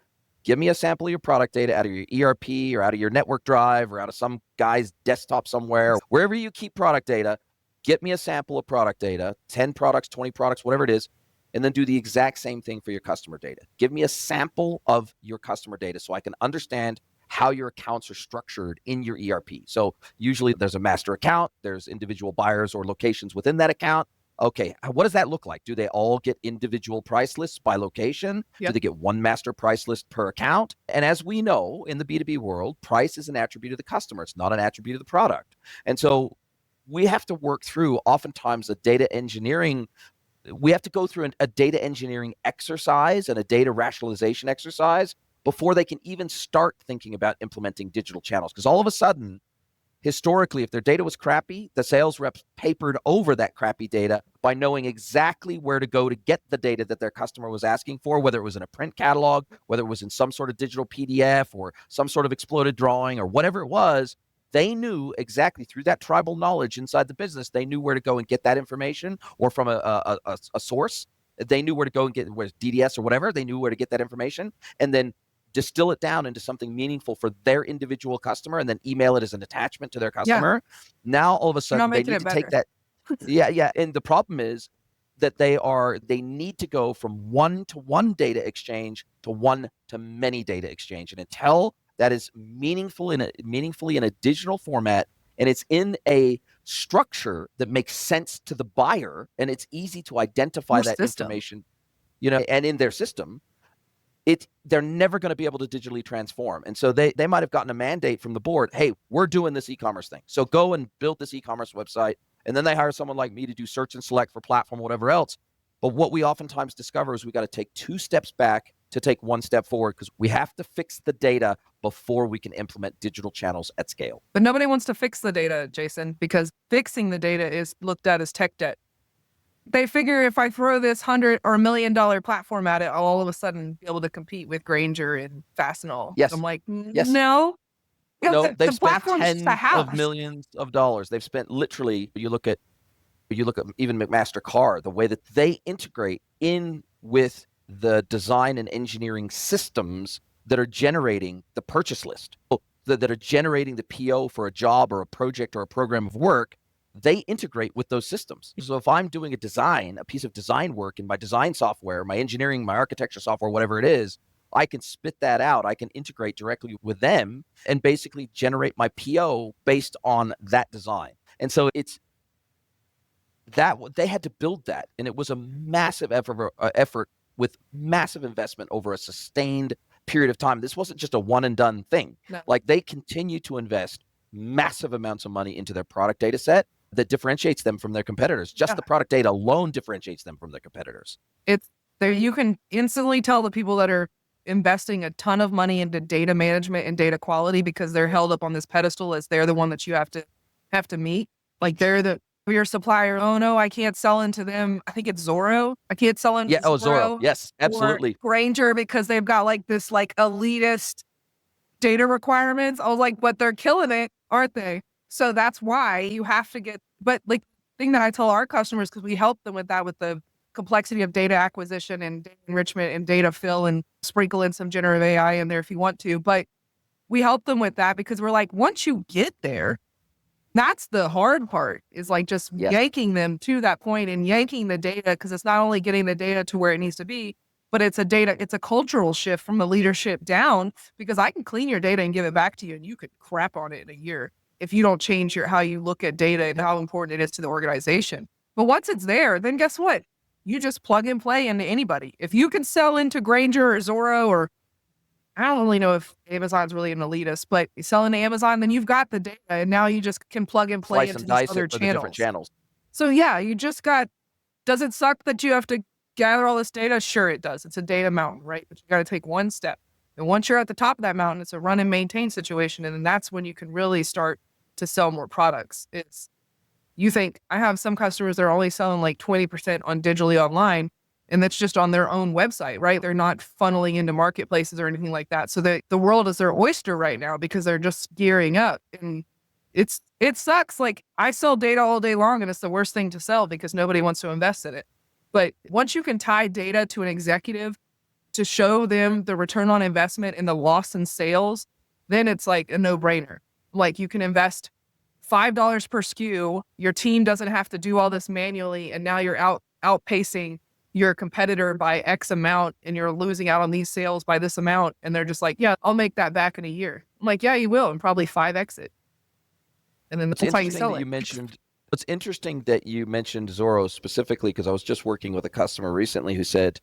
give me a sample of your product data out of your ERP or out of your network drive or out of some guy's desktop somewhere, wherever you keep product data. Get me a sample of product data, 10 products, 20 products, whatever it is, and then do the exact same thing for your customer data. Give me a sample of your customer data so I can understand how your accounts are structured in your ERP. So usually there's a master account, there's individual buyers or locations within that account. Okay, what does that look like? Do they all get individual price lists by location? Yep. Do they get one master price list per account? And as we know, in the B2B world, price is an attribute of the customer. It's not an attribute of the product. And so we have to work through oftentimes a data engineering. We have to go through a data engineering exercise and a data rationalization exercise before they can even start thinking about implementing digital channels. Because all of a sudden, historically, if their data was crappy, the sales reps papered over that crappy data by knowing exactly where to go to get the data that their customer was asking for, whether it was in a print catalog, whether it was in some sort of digital PDF or some sort of exploded drawing or whatever it was. They knew exactly through that tribal knowledge inside the business, they knew where to go and get that information, or from a source. They knew where to go and get where DDS or whatever. They knew where to get that information and then distill it down into something meaningful for their individual customer and then email it as an attachment to their customer. Yeah. Now, all of a sudden, they need to take that. Yeah. And the problem is that they need to go from one-to-one data exchange to one-to-many data exchange. And until that is meaningfully in a digital format, and it's in a structure that makes sense to the buyer, and it's easy to identify that information, and in their system, they're never going to be able to digitally transform. And so they might have gotten a mandate from the board, hey, we're doing this e-commerce thing, so go and build this e-commerce website. And then they hire someone like me to do search and select for platform, whatever else. But what we oftentimes discover is we got to take 2 steps back to take 1 step forward, because we have to fix the data before we can implement digital channels at scale. But nobody wants to fix the data, Jason, because fixing the data is looked at as tech debt. They figure if I throw this $100 or $1 million platform at it, I'll all of a sudden be able to compete with Grainger and Fastenal. Yes. I'm like, yes. No, they've spent tens of millions of dollars. They've spent literally, you look at even McMaster Carr, the way that they integrate in with the design and engineering systems that are generating the purchase list, that are generating the PO for a job or a project or a program of work. They integrate with those systems. So if I'm doing a piece of design work in my design software, my engineering, my architecture software, whatever it is, I can spit that out. I can integrate directly with them and basically generate my PO based on that design. And so it's that they had to build that. And it was a massive effort with massive investment over a sustained period of time. This wasn't just a one and done thing. No. Like they continue to invest massive amounts of money into their product data set that differentiates them from their competitors. Just the product data alone differentiates them from their competitors. It's there. You can instantly tell the people that are investing a ton of money into data management and data quality because they're held up on this pedestal as they're the one that you have to meet. Like they're your supplier. Oh no, I can't sell into them. I think it's Zorro. I can't sell into Zorro. Yes, absolutely. Grainger, because they've got like this like elitist data requirements. I was like, but they're killing it, aren't they? So that's why you have to get, but like thing that I tell our customers, because we help them with that, with the complexity of data acquisition and data enrichment and data fill, and sprinkle in some generative AI in there if you want to. But we help them with that because we're like, once you get there, that's the hard part, is like just Yes. yanking them to that point and yanking the data, because it's not only getting the data to where it needs to be, but it's a cultural shift from the leadership down, because I can clean your data and give it back to you and you could crap on it in a year if you don't change how you look at data and how important it is to the organization. But once it's there, then guess what? You just plug and play into anybody. If you can sell into Granger or Zorro, or I don't really know if Amazon's really an elitist, but you sell into Amazon, then you've got the data, and now you just can plug and play Slice into and these dice other it for the different channels. channels. So yeah, you just got, does it suck that you have to gather all this data? Sure it does. It's a data mountain, right? But you got to take one step. And once you're at the top of that mountain, it's a run and maintain situation. And then that's when you can really start to sell more products. You think, I have some customers that are only selling like 20% on digitally online, and that's just on their own website, right? They're not funneling into marketplaces or anything like that. So the world is their oyster right now because they're just gearing up. And it sucks. Like, I sell data all day long and it's the worst thing to sell because nobody wants to invest in it. But once you can tie data to an executive to show them the return on investment and the loss in sales, then it's like a no-brainer. Like, you can invest $5 per SKU. Your team doesn't have to do all this manually, and now you're outpacing your competitor by X amount, and you're losing out on these sales by this amount. And they're just like, yeah, I'll make that back in a year. I'm like, yeah, you will, and probably 5X it. And then that's how you sell it. It's interesting that you mentioned Zorro specifically, because I was just working with a customer recently who said,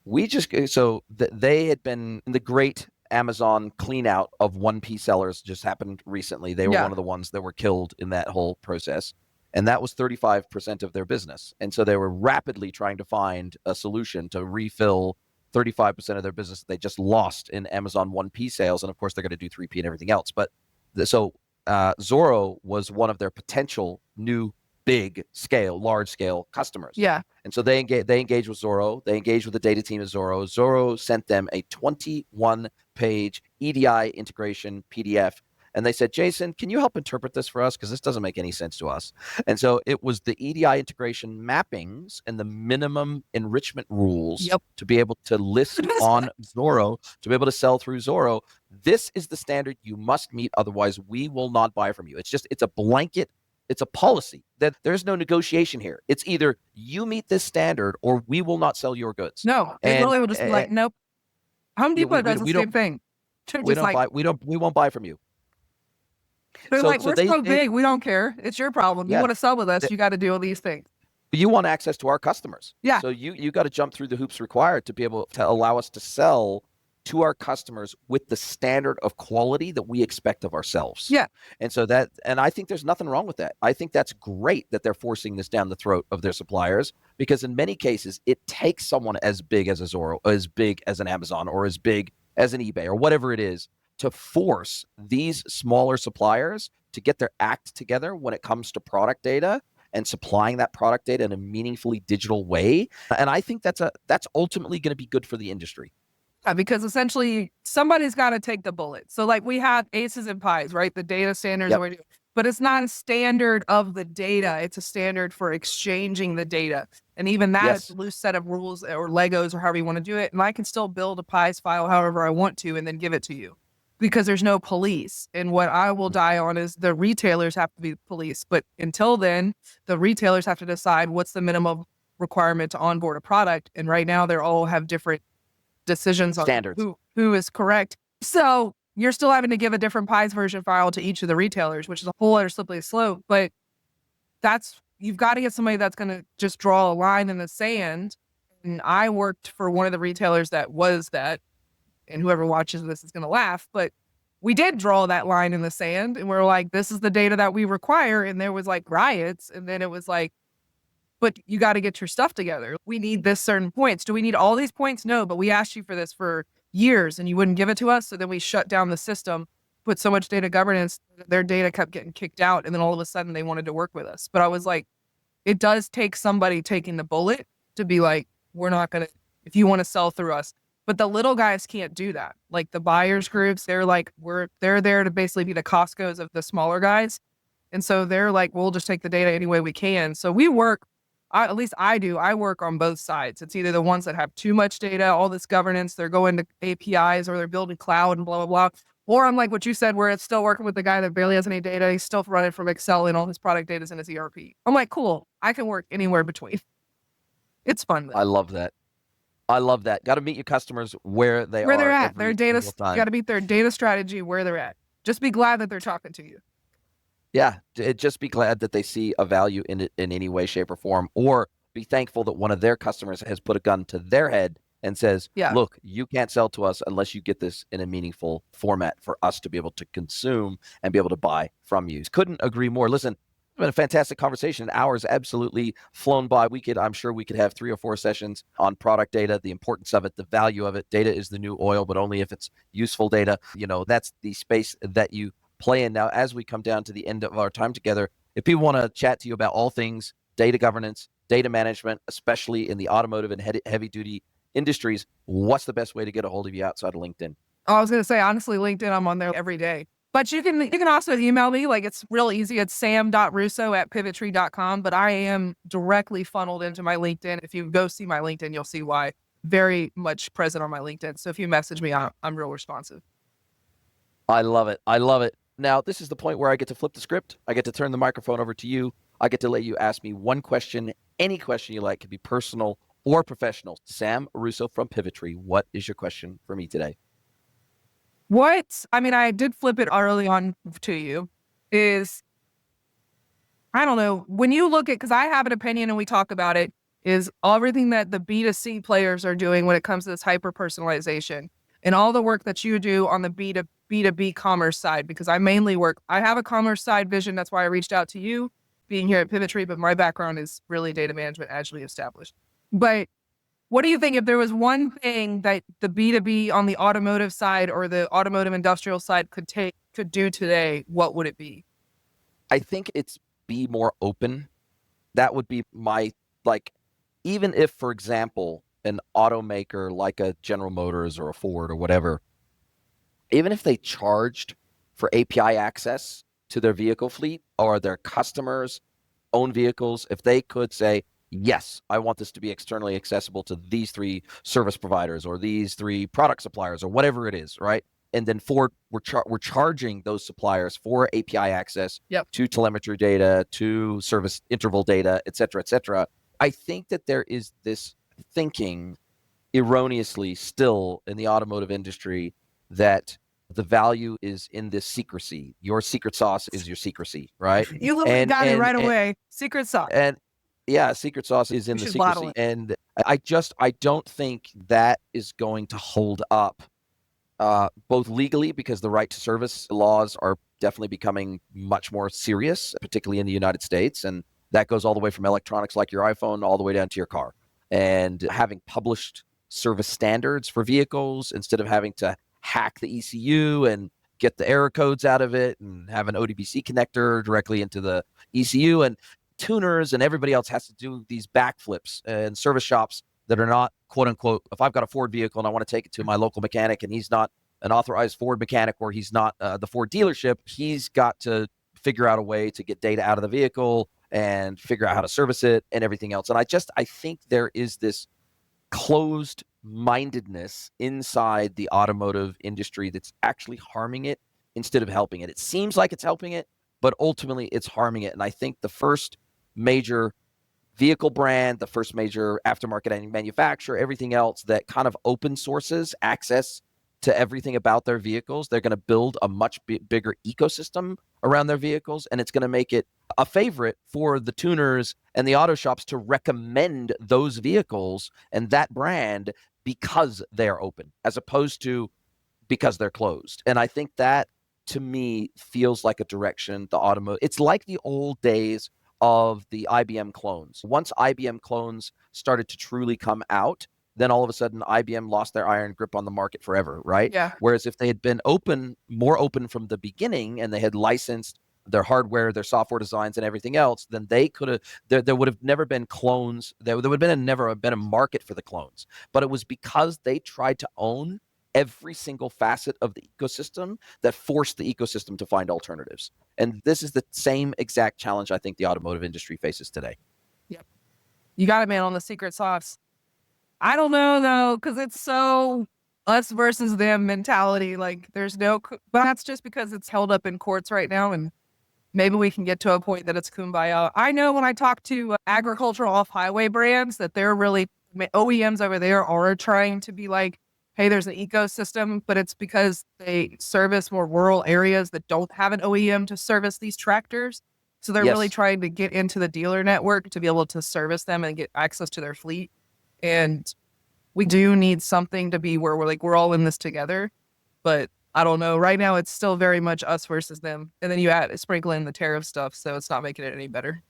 they had been in the great Amazon clean out of 1P sellers just happened recently. They were one of the ones that were killed in that whole process. And that was 35% of their business. And so they were rapidly trying to find a solution to refill 35% of their business they just lost in Amazon 1P sales. And of course, they're going to do 3P and everything else. But Zorro was one of their potential new large scale customers. Yeah. And so they engaged with Zorro. They engaged with the data team at Zorro. Zorro sent them a 21-page EDI integration PDF. And they said, Jason, can you help interpret this for us? Because this doesn't make any sense to us. And so it was the EDI integration mappings and the minimum enrichment rules to be able to list on Zorro, to be able to sell through Zorro. This is the standard you must meet. Otherwise, we will not buy from you. It's a blanket. It's a policy that there's no negotiation here. It's either you meet this standard or we will not sell your goods. No, it really will just be like, nope. Home Depot does the same thing. We won't buy from you. They're like, we're so big, we don't care. It's your problem. You want to sell with us, you got to do all these things. You want access to our customers. Yeah. So you got to jump through the hoops required to be able to allow us to sell to our customers with the standard of quality that we expect of ourselves. Yeah. And I think there's nothing wrong with that. I think that's great that they're forcing this down the throat of their suppliers, because in many cases, it takes someone as big as a Zorro, as big as an Amazon, or as big as an eBay, or whatever it is, to force these smaller suppliers to get their act together when it comes to product data and supplying that product data in a meaningfully digital way. And I think that's ultimately going to be good for the industry. Yeah, because essentially somebody's got to take the bullet. So like, we have ACEs and PIs, right? The data standards, but it's not a standard of the data. It's a standard for exchanging the data. And even that is a loose set of rules or Legos or however you want to do it. And I can still build a PIs file however I want to and then give it to you, because there's no police. And what I will die on is the retailers have to be police. But until then, the retailers have to decide what's the minimum requirement to onboard a product. And right now they all have different decisions on standards, who is correct. So you're still having to give a different PIs version file to each of the retailers, which is a whole other slippery slope. But you've got to get somebody that's going to just draw a line in the sand. And I worked for one of the retailers that was that, and whoever watches this is going to laugh, but we did draw that line in the sand, and we're like, this is the data that we require. And there was like riots. And then it was like, but you got to get your stuff together. We need this certain points. Do we need all these points? No, but we asked you for this for years and you wouldn't give it to us. So then we shut down the system, put so much data governance, their data kept getting kicked out. And then all of a sudden they wanted to work with us. But I was like, it does take somebody taking the bullet to be like, we're not going to, if you want to sell through us. But the little guys can't do that. Like the buyers groups, they're like, they're there to basically be the Costco's of the smaller guys. And so they're like, we'll just take the data any way we can. So we work, at least I do, I work on both sides. It's either the ones that have too much data, all this governance, they're going to APIs or they're building cloud and blah, blah, blah. Or I'm like what you said, where it's still working with the guy that barely has any data. He's still running from Excel and all his product data is in his ERP. I'm like, cool. I can work anywhere between. It's fun I though. love that. I love that. Got to meet your customers where they Where they're are at, their every data, single you got time. to beat their data strategy where they're at. Just be glad that they're talking to you. Yeah, just be glad that they see a value in it in any way, shape, or form, or be thankful that one of their customers has put a gun to their head and says, Yeah. look, you can't sell to us unless you get this in a meaningful format for us to be able to consume and be able to buy from you. Couldn't agree more. Listen, it's been a fantastic conversation. Hours absolutely flown by. I'm sure we could have 3 or 4 sessions on product data, the importance of it, the value of it. Data is the new oil, but only if it's useful data. That's the space that you play in now. As we come down to the end of our time together, if people want to chat to you about all things data governance, data management, especially in the automotive and heavy duty industries, what's the best way to get a hold of you outside of LinkedIn? I was going to say, honestly, LinkedIn, I'm on there every day. But you can also email me. Like, it's real easy. It's sam.russo@pivotree.com. But I am directly funneled into my LinkedIn. If you go see my LinkedIn, you'll see why. Very much present on my LinkedIn. So if you message me, I'm real responsive. I love it. I love it. Now, this is the point where I get to flip the script. I get to turn the microphone over to you. I get to let you ask me one question, any question you like. It could be personal or professional. Sam Russo from Pivotree, what is your question for me today? I did flip it early on to you, is I don't know, when you look at, because I have an opinion and we talk about it, is everything that the B2C players are doing when it comes to this hyper personalization and all the work that you do on the B2B commerce side, because I have a commerce side vision. That's why I reached out to you being here at Pivotree, but my background is really data management, actually established. But what do you think if there was one thing that the B2B on the automotive side or the automotive industrial side could do today, what would it be? I think it's be more open. That would be my, like, even if, for example, an automaker like a General Motors or a Ford or whatever, even if they charged for API access to their vehicle fleet or their customers' own vehicles, if they could say, yes, I want this to be externally accessible to these 3 service providers or these 3 product suppliers or whatever it is, right? And then Ford, we're charging those suppliers for API access Yep. to telemetry data, to service interval data, et cetera, et cetera. I think that there is this thinking erroneously still in the automotive industry that the value is in this secrecy. Your secret sauce is your secrecy, right? You literally And got it and right and, away. Secret sauce. and yeah, secret sauce is You in the should bottle secrecy. it. And I don't think that is going to hold up, both legally, because the right to service laws are definitely becoming much more serious, particularly in the United States. And that goes all the way from electronics like your iPhone all the way down to your car. And having published service standards for vehicles instead of having to hack the ECU and get the error codes out of it and have an ODBC connector directly into the ECU, and tuners and everybody else has to do these backflips, and service shops that are not, quote unquote, if I've got a Ford vehicle and I want to take it to my local mechanic and he's not an authorized Ford mechanic, or he's not the Ford dealership, he's got to figure out a way to get data out of the vehicle and figure out how to service it and everything else. And I think there is this closed mindedness inside the automotive industry that's actually harming it instead of helping it. It seems like it's helping it, but ultimately it's harming it. And I think the first major vehicle brand, the first major aftermarket manufacturer, everything else that kind of open sources access to everything about their vehicles, they're going to build a much bigger ecosystem around their vehicles, and it's going to make it a favorite for the tuners and the auto shops to recommend those vehicles and that brand because they are open, as opposed to because they're closed. And I think that, to me, feels like a direction the automotive. It's like the old days of the IBM clones. Once IBM clones started to truly come out, then all of a sudden IBM lost their iron grip on the market forever, right? Yeah. Whereas if they had been more open from the beginning, and they had licensed their hardware, their software designs, and everything else, then they could have. There would have never been clones. There would have been never been a market for the clones. But it was because they tried to own every single facet of the ecosystem that forced the ecosystem to find alternatives. And this is the same exact challenge I think the automotive industry faces today. Yep. You got it, man, on the secret sauce. I don't know though, because it's so us versus them mentality. Like there's no, but that's just because it's held up in courts right now. And maybe we can get to a point that it's kumbaya. I know when I talk to agricultural off-highway brands that they're really, OEMs over there are trying to be like, hey, there's an ecosystem, but it's because they service more rural areas that don't have an OEM to service these tractors. So they're really Yes. trying to get into the dealer network to be able to service them and get access to their fleet. And we do need something to be where we're like, we're all in this together. But I don't know. Right now, it's still very much us versus them. And then you sprinkle in the tariff stuff, so it's not making it any better.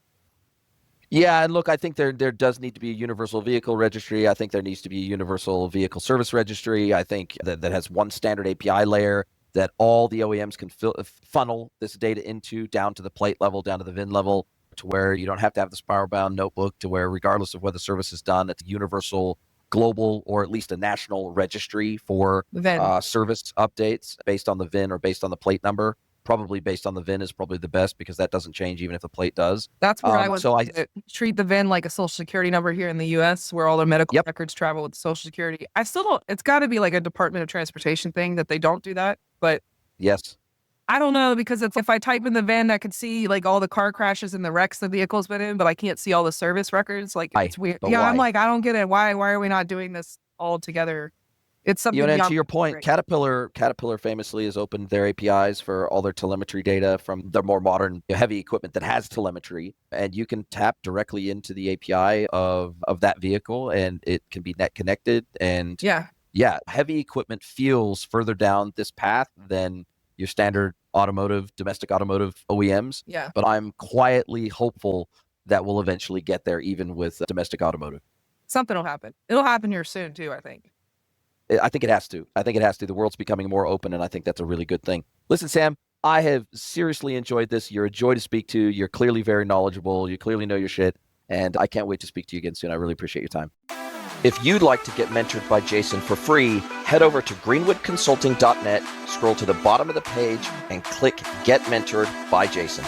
Yeah, and look, I think there does need to be a universal vehicle registry. I think there needs to be a universal vehicle service registry. I think that has one standard API layer that all the OEMs can funnel this data into, down to the plate level, down to the VIN level, to where you don't have to have the spiral-bound notebook, to where regardless of whether service is done, it's a universal, global, or at least a national registry for VIN. service updates based on the VIN or based on the plate number. Probably based on the VIN is probably the best because that doesn't change even if the plate does. That's where I would So I treat the VIN like a social security number here in the US, where all the medical Yep. records travel with social security. I still don't, it's got to be like a Department of Transportation thing that they don't do that. But Yes. I don't know, because it's, if I type in the VIN, I could see like all the car crashes and the wrecks the vehicle's been in, but I can't see all the service records. Like it's weird. But Yeah, I'm why? like, I don't get it. Why are we not doing this all together? It's something And to beyond your point, Caterpillar famously has opened their APIs for all their telemetry data from the more modern heavy equipment that has telemetry, and you can tap directly into the API of that vehicle, and it can be net connected. And yeah, heavy equipment feels further down this path than your standard domestic automotive OEMs. yeah. But I'm quietly hopeful that we'll eventually get there, even with domestic automotive. Something will happen. It'll happen here soon too, I think. I think it has to. The world's becoming more open, and I think that's a really good thing. Listen, Sam, I have seriously enjoyed this. You're a joy to speak to. You're clearly very knowledgeable. You clearly know your shit, and I can't wait to speak to you again soon. I really appreciate your time. If you'd like to get mentored by Jason for free, head over to greenwoodconsulting.net, scroll to the bottom of the page, and click Get Mentored by Jason.